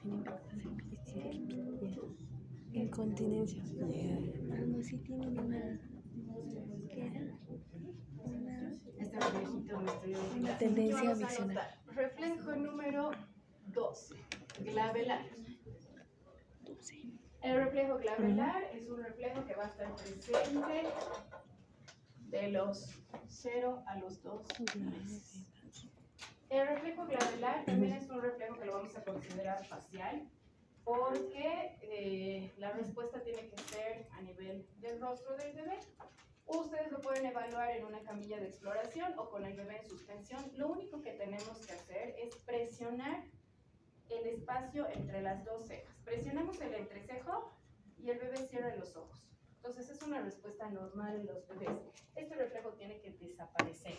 tienen que hacer incontinencia. Como si tienen una, ¿qué era? Este reflejito me estoy olvidando. Una tendencia Vamos a visional. anotar. Reflejo número 12, glabelar. El reflejo glabelar es un reflejo que va a estar presente de los 0 a los 2 meses. El reflejo glabelar también es un reflejo que lo vamos a considerar facial porque la respuesta tiene que ser a nivel del rostro del bebé. Ustedes lo pueden evaluar en una camilla de exploración o con el bebé en suspensión. Lo único que tenemos que hacer es presionar el espacio entre las dos cejas. Presionamos el entrecejo y el bebé cierra los ojos. Entonces es una respuesta normal en los bebés. Este reflejo tiene que desaparecer.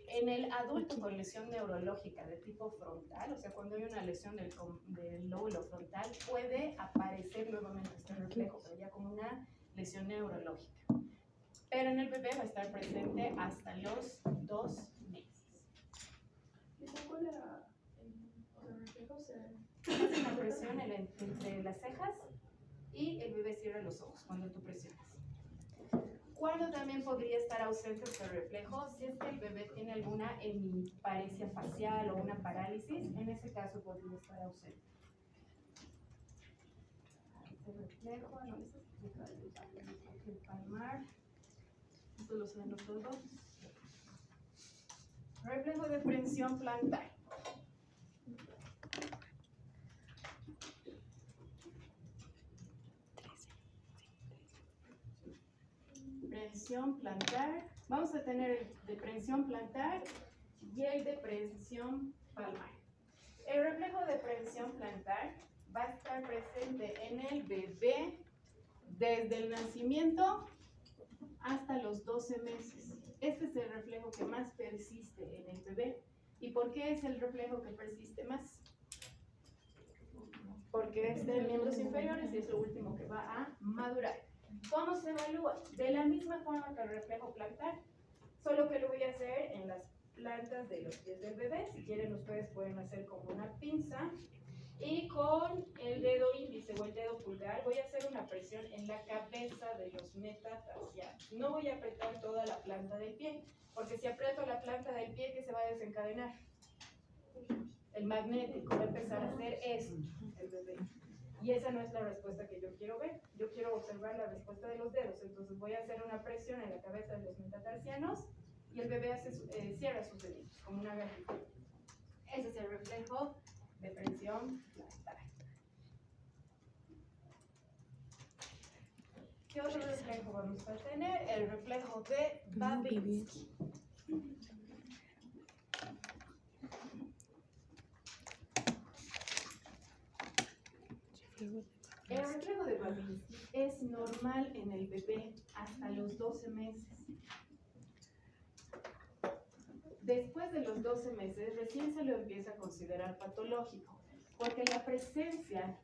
En el adulto con lesión neurológica de tipo frontal, o sea, cuando hay una lesión del lóbulo frontal, puede aparecer nuevamente este reflejo, pero ya como una lesión neurológica. Pero en el bebé va a estar presente hasta los 2 meses. ¿Y sacó el reflejo? Hace una presión entre las cejas y el bebé cierra los ojos cuando tú presionas. ¿Cuándo también podría estar ausente este reflejo? Si es que el bebé tiene alguna hemiparesia facial o una parálisis, en ese caso podría estar ausente. Este reflejo, no les explico el palmar. Esto lo saben los dos. Reflejo de prensión plantar. Prensión plantar. Vamos a tener el de prensión plantar y el de prensión palmar. El reflejo de prensión plantar va a estar presente en el bebé desde el nacimiento hasta los 12 meses. Este es el reflejo que más persiste en el bebé. ¿Y por qué es el reflejo que persiste más? Porque es de miembros inferiores y es lo último que va a madurar. ¿Cómo se evalúa? De la misma forma que el reflejo plantar, solo que lo voy a hacer en las plantas de los pies del bebé. Si quieren, ustedes pueden hacer como una pinza y con el dedo índice o el dedo pulgar voy a hacer una presión en la cabeza de los metatarsianos. No voy a apretar toda la planta del pie, porque si aprieto la planta del pie, ¿qué se va a desencadenar? El magnético va a empezar a hacer esto, el bebé. Y esa no es la respuesta que yo quiero ver. Yo quiero observar la respuesta de los dedos. Entonces voy a hacer una presión en la cabeza de los metatarsianos y el bebé cierra sus deditos, como una gatita. Ese es el reflejo de prensión plantar. ¿Qué otro reflejo vamos a tener? El reflejo de Babinski. El reflejo de Babinski es normal en el bebé hasta los 12 meses. Después de los 12 meses, recién se lo empieza a considerar patológico, porque la presencia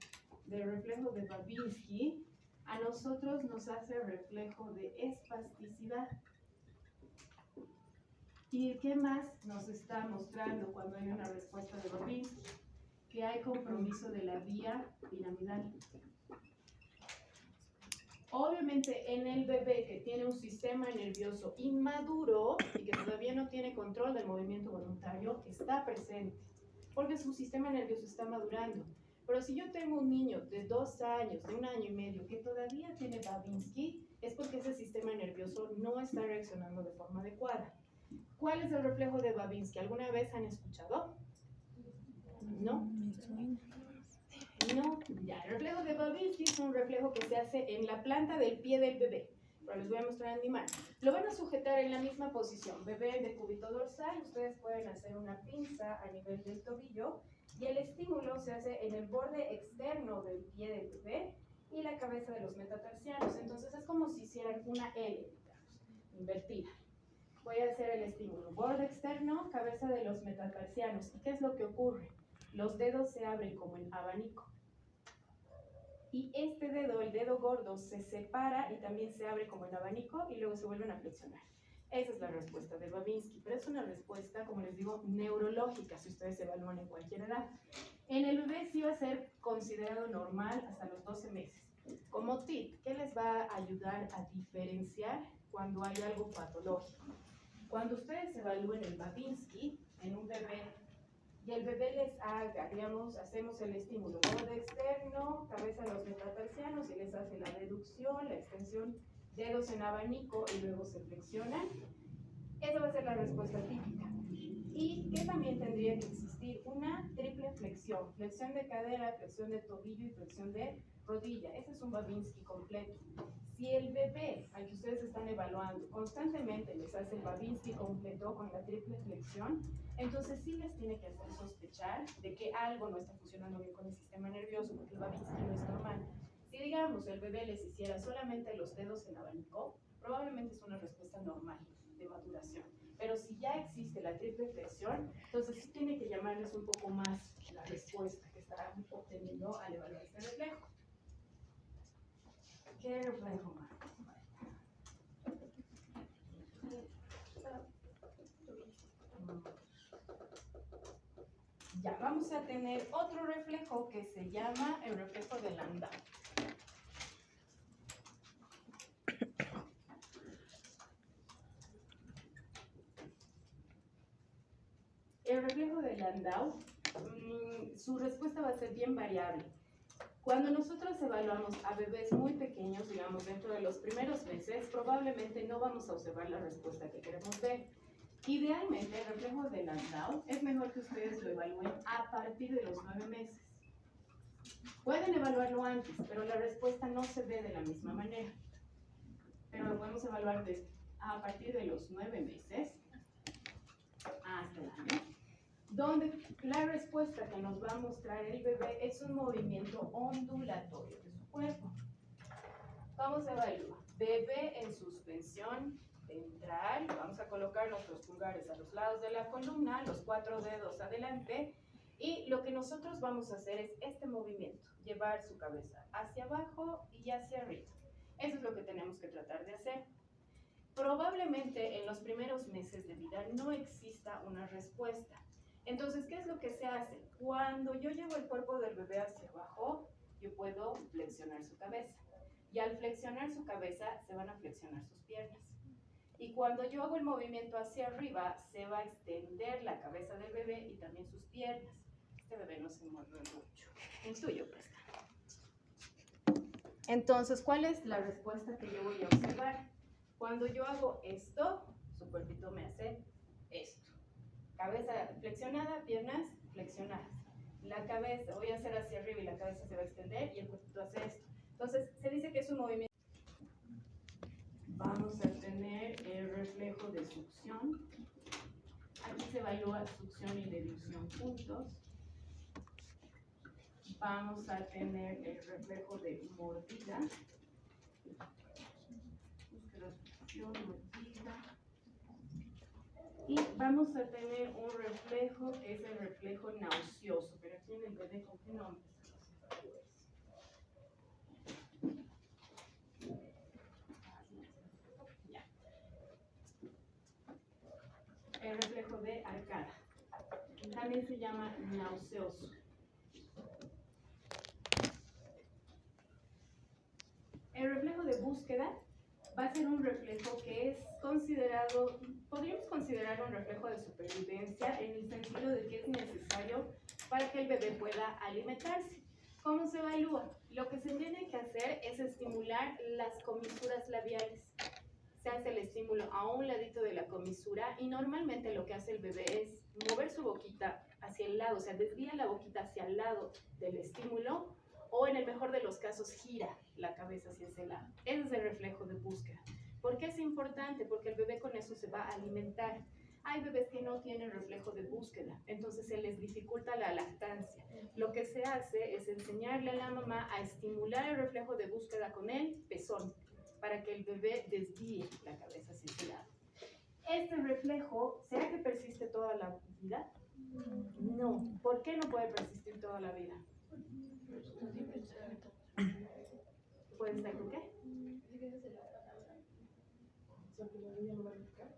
del reflejo de Babinski a nosotros nos hace reflejo de espasticidad. ¿Y qué más nos está mostrando cuando hay una respuesta de Babinski? Que hay compromiso de la vía piramidal. Obviamente en el bebé que tiene un sistema nervioso inmaduro y que todavía no tiene control del movimiento voluntario, está presente, porque su sistema nervioso está madurando. Pero si yo tengo un niño de 2 años, de 1 año y medio, que todavía tiene Babinski, es porque ese sistema nervioso no está reaccionando de forma adecuada. ¿Cuál es el reflejo de Babinski? ¿Alguna vez han escuchado? ¿No? No, ya, el reflejo de Babinski es un reflejo que se hace en la planta del pie del bebé. Pero les voy a mostrar en mi mano. Lo van a sujetar en la misma posición. Bebé de cúbito dorsal, ustedes pueden hacer una pinza a nivel del tobillo y el estímulo se hace en el borde externo del pie del bebé y la cabeza de los metatarsianos. Entonces es como si hicieran una L, digamos, invertida. Voy a hacer el estímulo. Borde externo, cabeza de los metatarsianos. ¿Y qué es lo que ocurre? Los dedos se abren como en abanico. Y este dedo, el dedo gordo, se separa y también se abre como en abanico y luego se vuelven a flexionar. Esa es la respuesta de Babinski, pero es una respuesta, como les digo, neurológica, si ustedes evalúan en cualquier edad. En el bebé sí va a ser considerado normal hasta los 12 meses. Como tip, ¿qué les va a ayudar a diferenciar cuando hay algo patológico? Cuando ustedes evalúen el Babinski en un bebé y el bebé les haga, digamos, hacemos el estímulo borde externo, cabeza de los metatarsianos y les hace la deducción, la extensión, dedos en abanico y luego se flexionan, esa va a ser la respuesta típica. Y que también tendría que existir una triple flexión, flexión de cadera, flexión de tobillo y flexión de rodilla. Ese es un Babinski completo. Si el bebé al que ustedes están evaluando constantemente les hace el Babinski completo con la triple flexión, entonces sí les tiene que hacer sospechar de que algo no está funcionando bien con el sistema nervioso, porque el Babinski no es normal. Si digamos el bebé les hiciera solamente los dedos en abanico, probablemente es una respuesta normal de maduración. Pero si ya existe la triple flexión, entonces sí tiene que llamarles un poco más la respuesta que está obteniendo al evaluar este reflejo. ¿Qué reflejo más? Ya, vamos a tener otro reflejo que se llama el reflejo de Landau. El reflejo de Landau, su respuesta va a ser bien variable. Cuando nosotros evaluamos a bebés muy pequeños, digamos dentro de los primeros meses, probablemente no vamos a observar la respuesta que queremos ver. Idealmente, el reflejo de Landau es mejor que ustedes lo evalúen a partir de los 9 meses. Pueden evaluarlo antes, pero la respuesta no se ve de la misma manera. Pero lo podemos evaluar a partir de los 9 meses hasta el año, donde la respuesta que nos va a mostrar el bebé es un movimiento ondulatorio de su cuerpo. Vamos a evaluar. Bebé en suspensión ventral. Vamos a colocar nuestros pulgares a los lados de la columna, los 4 dedos adelante. Y lo que nosotros vamos a hacer es este movimiento, llevar su cabeza hacia abajo y hacia arriba. Eso es lo que tenemos que tratar de hacer. Probablemente en los primeros meses de vida no exista una respuesta. Entonces, ¿qué es lo que se hace? Cuando yo llevo el cuerpo del bebé hacia abajo, yo puedo flexionar su cabeza. Y al flexionar su cabeza, se van a flexionar sus piernas. Y cuando yo hago el movimiento hacia arriba, se va a extender la cabeza del bebé y también sus piernas. Este bebé no se mueve mucho. El tuyo, pues. Entonces, ¿cuál es la respuesta que yo voy a observar? Cuando yo hago esto, su cuerpito me hace esto. Cabeza flexionada, piernas flexionadas. La cabeza, voy a hacer hacia arriba y la cabeza se va a extender y el cuerpito hace esto. Entonces, se dice que es un movimiento. Vamos a tener el reflejo de succión. Aquí se evalúa succión y deducción juntos. Vamos a tener el reflejo de mordida. Y vamos a tener un reflejo que es el reflejo nauseoso. Pero aquí en el bebé, ¿con qué nombre se ya. El reflejo de arcada. También se llama nauseoso. El reflejo de búsqueda va a ser un reflejo que es considerado, podríamos considerar un reflejo de supervivencia en el sentido de que es necesario para que el bebé pueda alimentarse. ¿Cómo se evalúa? Lo que se tiene que hacer es estimular las comisuras labiales. Se hace el estímulo a un ladito de la comisura y normalmente lo que hace el bebé es mover su boquita hacia el lado, o sea, desvía la boquita hacia el lado del estímulo o en el mejor de los casos gira la cabeza hacia ese lado. Ese es el reflejo de búsqueda. ¿Por qué es importante? Porque el bebé con eso se va a alimentar. Hay bebés que no tienen reflejo de búsqueda, entonces se les dificulta la lactancia. Lo que se hace es enseñarle a la mamá a estimular el reflejo de búsqueda con el pezón, para que el bebé desvíe la cabeza hacia ese lado. Este reflejo, ¿será que persiste toda la vida? No. ¿Por qué no puede persistir toda la vida? ¿Puede ser por qué? Porque la bebé ya no va a lactar.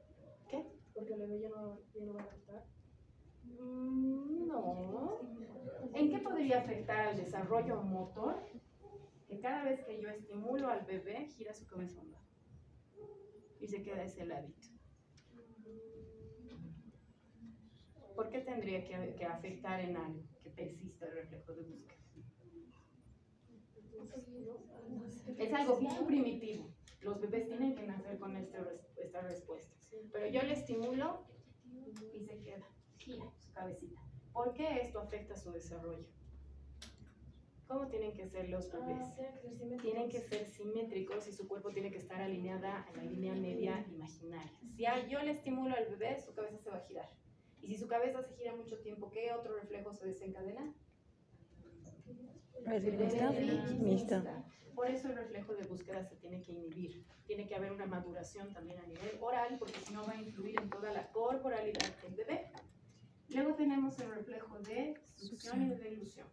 ¿Qué? Porque la bebé ya no va a lactar. No. ¿En qué podría afectar al desarrollo motor? Que cada vez que yo estimulo al bebé, gira su cabeza a un lado y se queda ese ladito. ¿Por qué tendría que afectar en algo que persista el reflejo de búsqueda? Es algo bien primitivo. Los bebés tienen que nacer con esta respuesta. Pero yo le estimulo y se queda, gira su cabecita. ¿Por qué esto afecta su desarrollo? ¿Cómo tienen que ser los bebés? Tienen que ser simétricos y su cuerpo tiene que estar alineada en la línea media imaginaria. Si yo le estimulo al bebé, su cabeza se va a girar. Y si su cabeza se gira mucho tiempo, ¿qué otro reflejo se desencadena? Mixta. Por eso el reflejo de búsqueda se tiene que inhibir. Tiene que haber una maduración también a nivel oral, porque si no va a influir en toda la corporalidad del bebé. Luego tenemos el reflejo de succión y de deglución.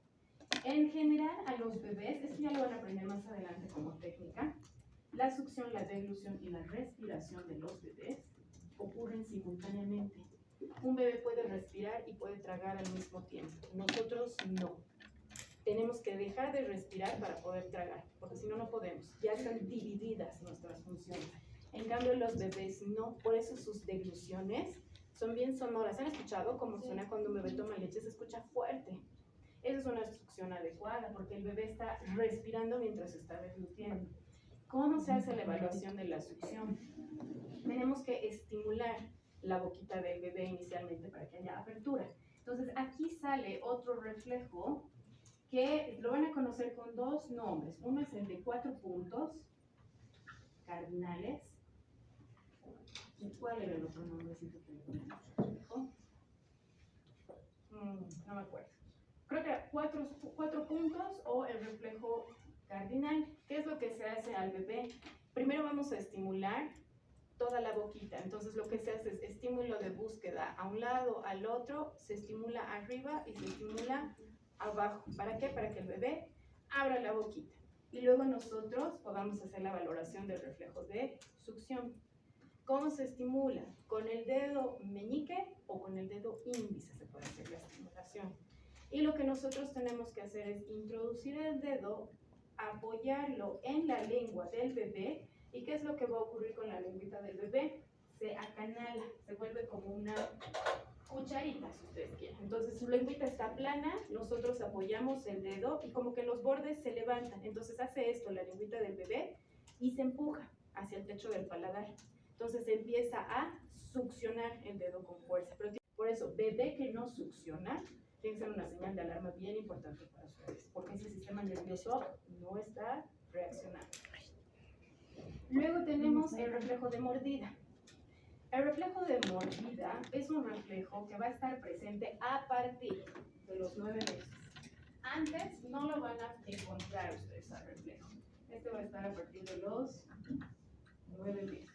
En general, a los bebés, esto ya lo van a aprender más adelante como técnica, la succión, la deglución y la respiración de los bebés ocurren simultáneamente. Un bebé puede respirar y puede tragar al mismo tiempo. Nosotros no. Tenemos que dejar de respirar para poder tragar, porque si no, no podemos. Ya están divididas nuestras funciones. En cambio, los bebés no. Por eso sus degluciones son bien sonoras. ¿Han escuchado cómo suena cuando un bebé toma leche? Se escucha fuerte. Esa es una succión adecuada, porque el bebé está respirando mientras está deglutiendo. ¿Cómo se hace la evaluación de la succión? Tenemos que estimular la boquita del bebé inicialmente para que haya apertura. Entonces, aquí sale otro reflejo que lo van a conocer con dos nombres. Uno es el de 4 puntos cardinales. ¿Y cuál era el otro nombrecito que le poníamos? No me acuerdo. Creo que era 4 puntos o el reflejo cardinal. ¿Qué es lo que se hace al bebé? Primero vamos a estimular toda la boquita. Entonces lo que se hace es estímulo de búsqueda a un lado, al otro, se estimula arriba y se estimula abajo. ¿Para qué? Para que el bebé abra la boquita. Y luego nosotros podamos hacer la valoración del reflejo de succión. ¿Cómo se estimula? ¿Con el dedo meñique o con el dedo índice se puede hacer la estimulación? Y lo que nosotros tenemos que hacer es introducir el dedo, apoyarlo en la lengua del bebé. ¿Y qué es lo que va a ocurrir con la lengüita del bebé? Se acanala, se vuelve como una cucharita, si ustedes quieren. Entonces su lengüita está plana, nosotros apoyamos el dedo y como que los bordes se levantan. Entonces hace esto la lengüita del bebé y se empuja hacia el techo del paladar. Entonces empieza a succionar el dedo con fuerza. Pero por eso, bebé que no succiona, tiene que ser una señal de alarma bien importante para ustedes, porque ese sistema nervioso no está reaccionando. Luego tenemos el reflejo de mordida. El reflejo de mordida es un reflejo que va a estar presente a partir de los 9 meses. Antes no lo van a encontrar ustedes al reflejo. Este va a estar a partir de los 9 meses.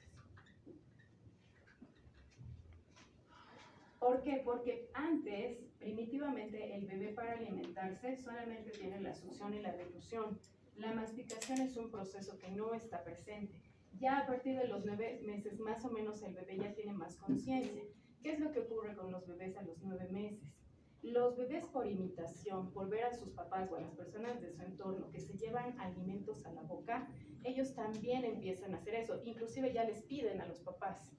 ¿Por qué? Porque antes, primitivamente, el bebé para alimentarse solamente tiene la succión y la deglución. La masticación es un proceso que no está presente. Ya a partir de los 9 meses, más o menos, el bebé ya tiene más conciencia. ¿Qué es lo que ocurre con los bebés a los 9 meses? Los bebés por imitación, por ver a sus papás o a las personas de su entorno que se llevan alimentos a la boca, ellos también empiezan a hacer eso. Inclusive ya les piden a los papás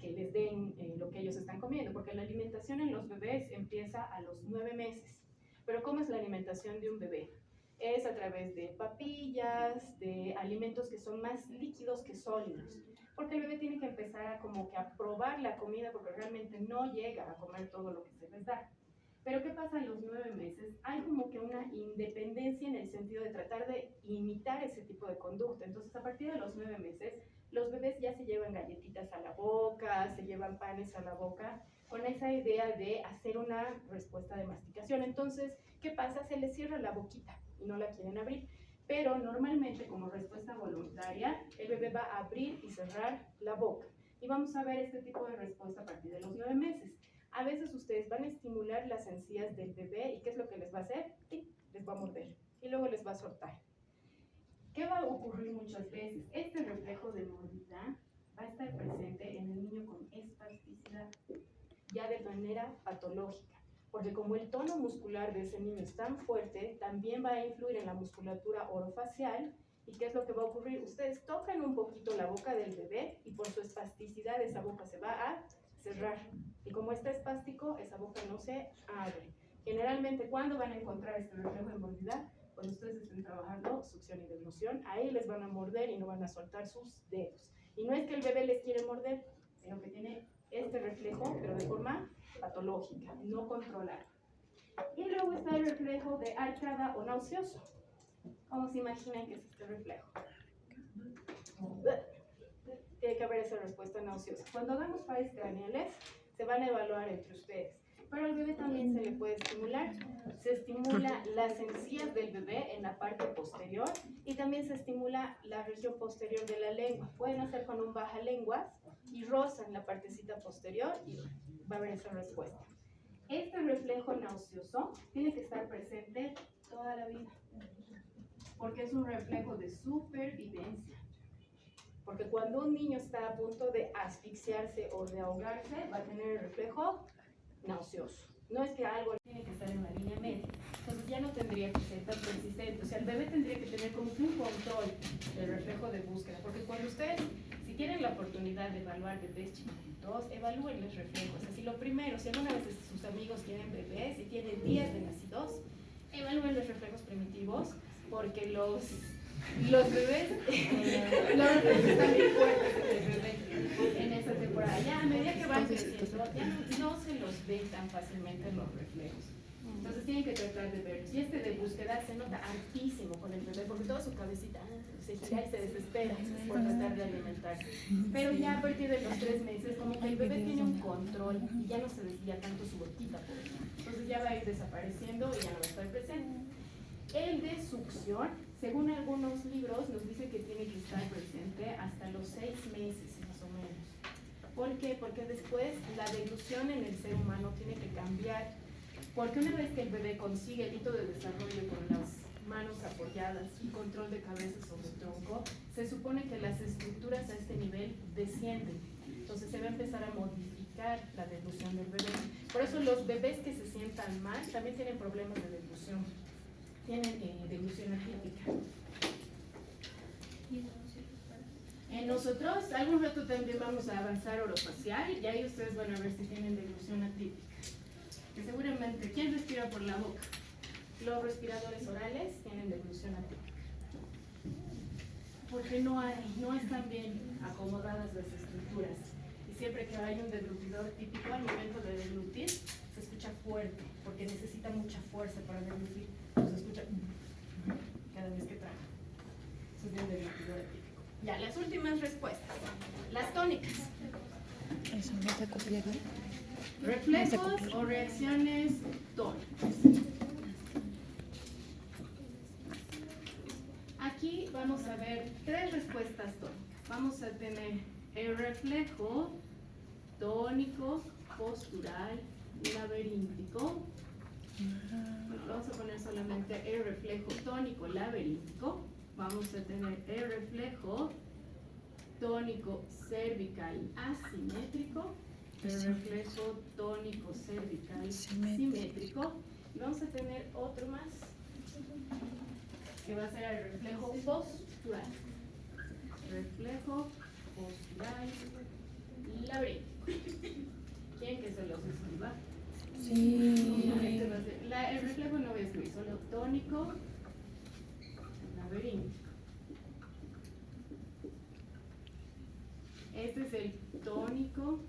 que les den lo que ellos están comiendo, porque la alimentación en los bebés empieza a los 9 meses. Pero ¿cómo es la alimentación de un bebé? Es a través de papillas, de alimentos que son más líquidos que sólidos, porque el bebé tiene que empezar a como que a probar la comida, porque realmente no llega a comer todo lo que se les da. Pero ¿qué pasa en los 9 meses? Hay como que una independencia en el sentido de tratar de imitar ese tipo de conducta. Entonces, a partir de los 9 meses, los bebés ya se llevan galletitas a la boca, se llevan panes a la boca, con esa idea de hacer una respuesta de masticación. Entonces, ¿qué pasa? Se les cierra la boquita y no la quieren abrir. Pero normalmente, como respuesta voluntaria, el bebé va a abrir y cerrar la boca. Y vamos a ver este tipo de respuesta a partir de los 9 meses. A veces ustedes van a estimular las encías del bebé y ¿qué es lo que les va a hacer? ¡Tic! Les va a morder y luego les va a soltar. ¿Qué va a ocurrir muchas veces? Este reflejo de mordida va a estar presente en el niño con espasticidad, ya de manera patológica, porque como el tono muscular de ese niño es tan fuerte, también va a influir en la musculatura orofacial. ¿Y qué es lo que va a ocurrir? Ustedes tocan un poquito la boca del bebé y por su espasticidad esa boca se va a cerrar. Y como está espástico, esa boca no se abre. Generalmente, ¿cuándo van a encontrar este reflejo de mordida? Cuando ustedes estén trabajando succión y deglución, ahí les van a morder y no van a soltar sus dedos. Y no es que el bebé les quiere morder, sino que tiene este reflejo, pero de forma patológica, no controlada. Y luego está el reflejo de arcada o nauseoso. ¿Cómo se imaginan que es este reflejo? Tiene que haber esa respuesta nauseosa. Cuando hagamos pares craneales, se van a evaluar entre ustedes. Pero al bebé también se le puede estimular. Se estimula las encías del bebé en la parte posterior y también se estimula la región posterior de la lengua. Pueden hacer con un bajalenguas y rozan la partecita posterior y va a haber esa respuesta. Este reflejo nauseoso tiene que estar presente toda la vida, porque es un reflejo de supervivencia. Porque cuando un niño está a punto de asfixiarse o de ahogarse, va a tener el reflejo nauseoso. No es que algo tiene que estar en la línea media. Entonces ya no tendría que ser tan persistente. O sea, el bebé tendría que tener como que un control del reflejo de búsqueda. Porque cuando ustedes, si tienen la oportunidad de evaluar bebés chiquititos, evalúen los reflejos. Así lo primero, si alguna vez sus amigos tienen bebés y tienen días de nacidos, evalúen los reflejos primitivos, porque los bebés, los reflejos están bien fuertes en el bebé en esa temporada. Ya a medida que van creciendo, ya no se los ven tan fácilmente los reflejos. Entonces tienen que tratar de verlos. Y este de búsqueda se nota altísimo con el bebé, porque toda su cabecita se gira y se desespera por tratar de alimentarse. Pero ya a partir de los 3 meses, como que el bebé tiene un control y ya no se desvía tanto su boquita. Entonces ya va a ir desapareciendo y ya no va a estar presente. El de succión, según algunos libros, nos dice que tiene que estar presente hasta los 6 meses, más o menos. ¿Por qué? Porque después la deglución en el ser humano tiene que cambiar. Porque una vez que el bebé consigue el hito de desarrollo con las manos apoyadas y control de cabeza sobre el tronco, se supone que las estructuras a este nivel descienden. Entonces se va a empezar a modificar la deglución del bebé. Por eso los bebés que se sientan mal también tienen problemas de deglución. Tienen deglución atípica. En nosotros, algún rato también vamos a avanzar orofacial y ahí ustedes van a ver si tienen deglución atípica. Que seguramente, ¿quién respira por la boca? Los respiradores orales tienen deglución atípica. Porque no están bien acomodadas las estructuras. Y siempre que hay un deglutidor típico, al momento de deglutir, se escucha fuerte, porque necesita mucha fuerza para deglutir. Se escucha cada vez que traga. Eso es un deglutidor típico. Ya, las últimas respuestas. Las tónicas. Eso no se copiaría. Reflejos o reacciones tónicas. Aquí vamos a ver 3 respuestas tónicas. Vamos a tener el reflejo tónico, postural, laberíntico. Bueno, vamos a poner solamente el reflejo tónico laberíntico. Vamos a tener el reflejo tónico cervical asimétrico, el reflejo tónico cervical simétrico, y vamos a tener otro más que va a ser el reflejo postural. Reflejo postural laberíntico. ¿Quieren que se los escriba? Sí. Este va a ser, el reflejo no voy a escribir, solo tónico laberíntico. Este es el tónico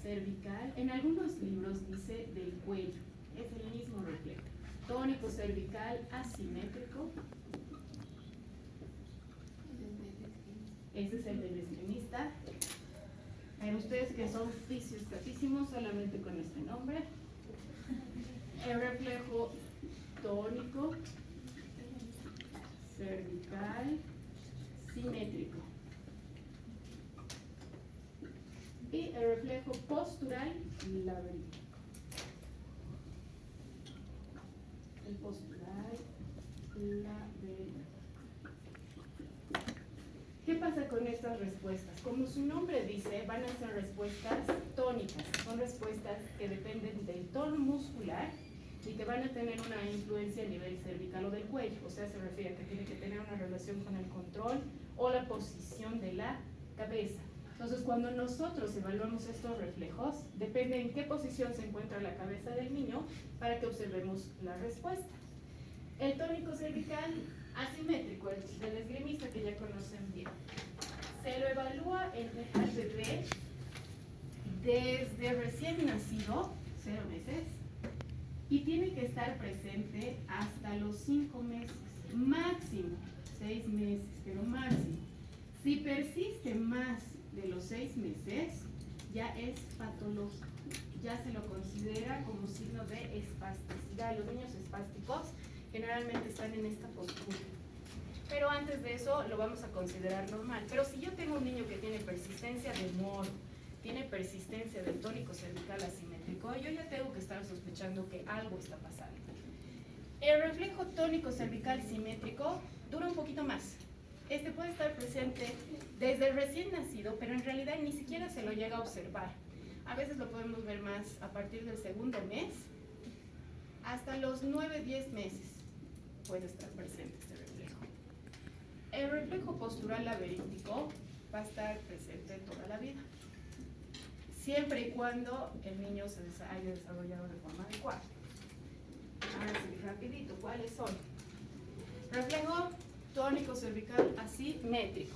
cervical. En algunos libros dice del cuello. Es el mismo reflejo. Tónico cervical asimétrico. Ese es el del esgrimista. Pero ustedes que son fisioscatísimos solamente con este nombre. El reflejo tónico, cervical, simétrico. Y el reflejo postural, laberíntico. El postural, laberíntico. ¿Qué pasa con estas respuestas? Como su nombre dice, van a ser respuestas tónicas. Son respuestas que dependen del tono muscular y que van a tener una influencia a nivel cervical o del cuello. O sea, se refiere a que tiene que tener una relación con el control o la posición de la cabeza. Entonces, cuando nosotros evaluamos estos reflejos, depende en qué posición se encuentra la cabeza del niño para que observemos la respuesta. El tónico cervical asimétrico, el del esgrimista que ya conocen bien, se lo evalúa al bebé desde recién nacido, 0 meses, y tiene que estar presente hasta los 5 meses, máximo 6 meses, pero máximo. Si persiste más de los 6 meses, ya es patológico, ya se lo considera como signo de espasticidad. Los niños espásticos generalmente están en esta postura. Pero antes de eso lo vamos a considerar normal. Pero si yo tengo un niño que tiene persistencia de moro, tiene persistencia del tónico cervical asimétrico, yo ya tengo que estar sospechando que algo está pasando. El reflejo tónico cervical simétrico dura un poquito más. Este puede estar presente desde el recién nacido, pero en realidad ni siquiera se lo llega a observar. A veces lo podemos ver más a partir del 2º mes, hasta los 9-10 meses puede estar presente este reflejo. El reflejo postural laberíntico va a estar presente toda la vida, siempre y cuando el niño se haya desarrollado de forma adecuada. Ahora sí, rapidito, ¿cuáles son? Reflejo tónico cervical asimétrico.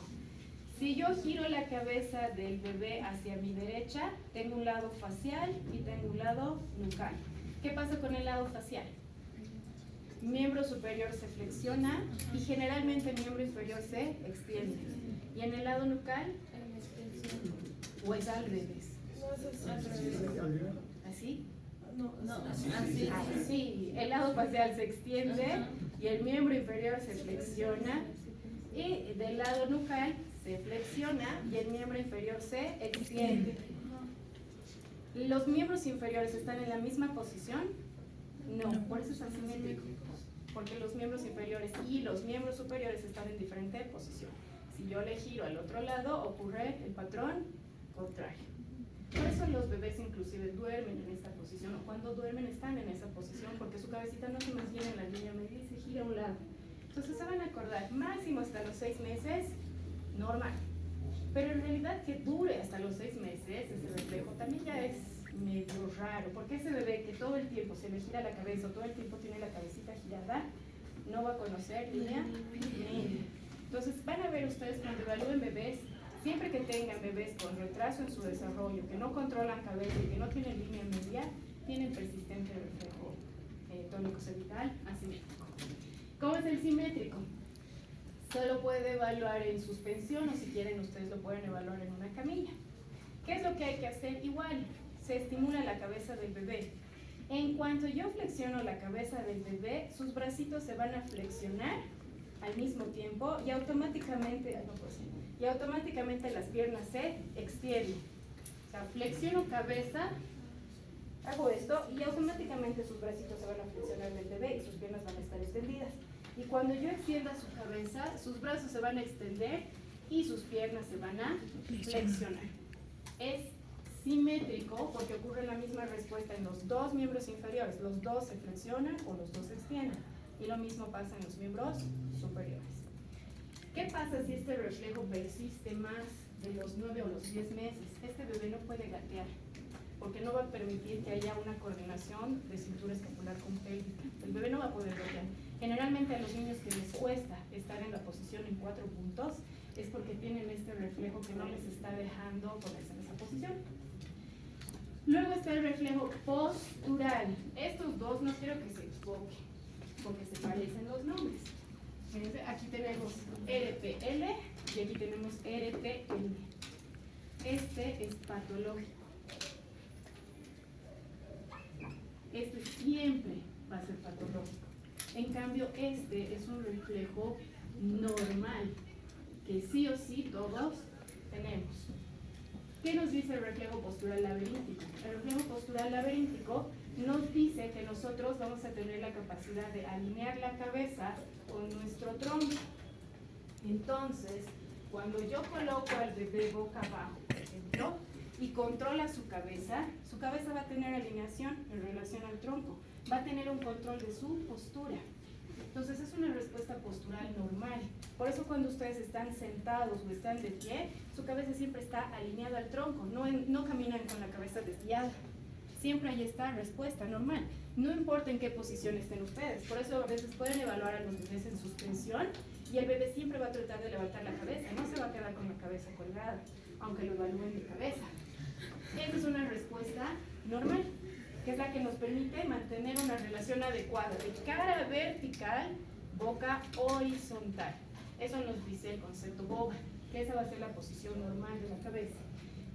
Si yo giro la cabeza del bebé hacia mi derecha, tengo un lado facial y tengo un lado nucal. ¿Qué pasa con el lado facial? Miembro superior se flexiona y generalmente el miembro inferior se extiende. ¿Y en el lado nucal? ¿O es al revés? ¿Así? Así. Así. El lado facial se extiende y el miembro inferior se flexiona. Y del lado nucal se flexiona y el miembro inferior se extiende. ¿Los miembros inferiores están en la misma posición? No, por eso es asimétrico. Porque los miembros inferiores y los miembros superiores están en diferente posición. Si yo le giro al otro lado, ocurre el patrón contrario. Por eso los bebés inclusive duermen en esta posición, o cuando duermen están en esa posición, porque su cabecita no se mantiene en la línea media y se gira a un lado. Entonces se van a acordar, máximo hasta los 6 meses, normal. Pero en realidad que dure hasta los 6 meses, ese reflejo también ya es medio raro, porque ese bebé que todo el tiempo se le gira la cabeza o todo el tiempo tiene la cabecita girada, no va a conocer línea media. Entonces van a ver ustedes cuando evalúen bebés, siempre que tengan bebés con retraso en su desarrollo, que no controlan cabeza y que no tienen línea media, tienen persistente reflejo tónico cervical asimétrico. ¿Cómo es el simétrico? Solo puede evaluar en suspensión o si quieren ustedes lo pueden evaluar en una camilla. ¿Qué es lo que hay que hacer? Igual, se estimula la cabeza del bebé. En cuanto yo flexiono la cabeza del bebé, sus bracitos se van a flexionar al mismo tiempo y automáticamente las piernas se extienden. O sea, flexiono cabeza, hago esto y automáticamente sus bracitos se van a flexionar del bebé y sus piernas van a estar extendidas. Y cuando yo extienda su cabeza, sus brazos se van a extender y sus piernas se van a flexionar. Es simétrico porque ocurre la misma respuesta en los dos miembros inferiores. Los dos se flexionan o los dos se extienden. Y lo mismo pasa en los miembros superiores. ¿Qué pasa si este reflejo persiste más de los 9 o los 10 meses? Este bebé no puede gatear porque no va a permitir que haya una coordinación de cintura escapular con pélvica. El bebé no va a poder gatear. Generalmente a los niños que les cuesta estar en la posición en 4 puntos es porque tienen este reflejo que no les está dejando ponerse en esa posición. Luego está el reflejo postural. Estos dos no quiero que se equivoquen porque se parecen los nombres. Fíjense, aquí tenemos LPL y aquí tenemos RTL. Este es patológico. Este siempre va a ser patológico. En cambio, este es un reflejo normal, que sí o sí todos tenemos. ¿Qué nos dice el reflejo postural laberíntico? El reflejo postural laberíntico nos dice que nosotros vamos a tener la capacidad de alinear la cabeza con nuestro tronco. Entonces, cuando yo coloco al bebé boca abajo, por ejemplo, y controla su cabeza va a tener alineación en relación al tronco, va a tener un control de su postura. Entonces es una respuesta postural normal. Por eso cuando ustedes están sentados o están de pie, su cabeza siempre está alineada al tronco, no caminan con la cabeza desviada. Siempre ahí está respuesta normal. No importa en qué posición estén ustedes. Por eso a veces pueden evaluar a los bebés en suspensión y el bebé siempre va a tratar de levantar la cabeza, no se va a quedar con la cabeza colgada, aunque lo evalúen de cabeza. Esa es una respuesta normal, que es la que nos permite mantener una relación adecuada de cara vertical, boca horizontal. Eso nos dice el concepto BOBA, que esa va a ser la posición normal de la cabeza.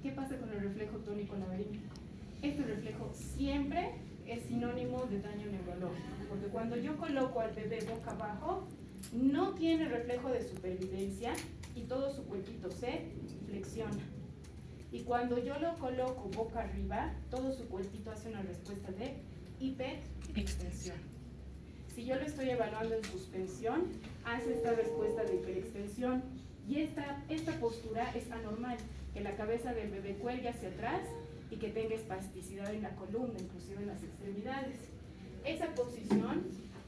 ¿Qué pasa con el reflejo tónico laberíntico? Este reflejo siempre es sinónimo de daño neurológico, porque cuando yo coloco al bebé boca abajo, no tiene reflejo de supervivencia y todo su cuerpito se flexiona. Y cuando yo lo coloco boca arriba, todo su cuerpito hace una respuesta de hiperextensión. Si yo lo estoy evaluando en suspensión, hace esta respuesta de hiperextensión. Y esta postura es anormal, que la cabeza del bebé cuelgue hacia atrás y que tenga espasticidad en la columna, inclusive en las extremidades. Esa posición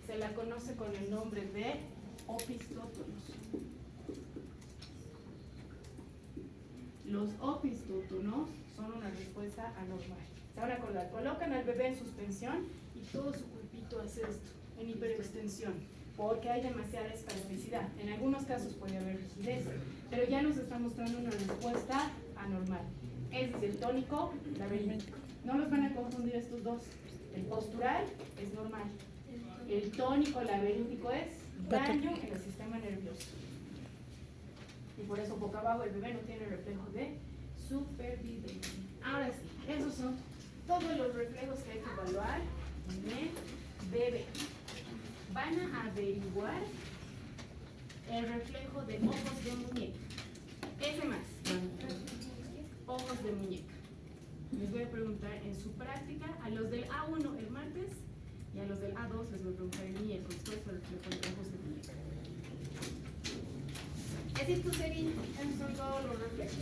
se la conoce con el nombre de opistótonos. Los opistótonos son una respuesta anormal. Ahora colocan al bebé en suspensión y todo su cuerpito hace esto, en hiperextensión, porque hay demasiada espasticidad. En algunos casos puede haber rigidez, pero ya nos está mostrando una respuesta anormal. Es el tónico laberíntico. No los van a confundir estos dos. El postural es normal. El tónico laberíntico es daño en el sistema nervioso. Y por eso boca abajo el bebé no tiene reflejo de supervivencia. Ahora sí, esos son todos los reflejos que hay que evaluar en el bebé. Van a averiguar el reflejo de ojos de muñeca. Ese más. Ojos de muñeca. Les voy a preguntar en su práctica a los del A1 el martes y a los del A2 les voy a preguntar el miércoles. ¿Cuál es el reflejo de ojos de muñeca? Es decir, tú serías, esos son todos los reflejos.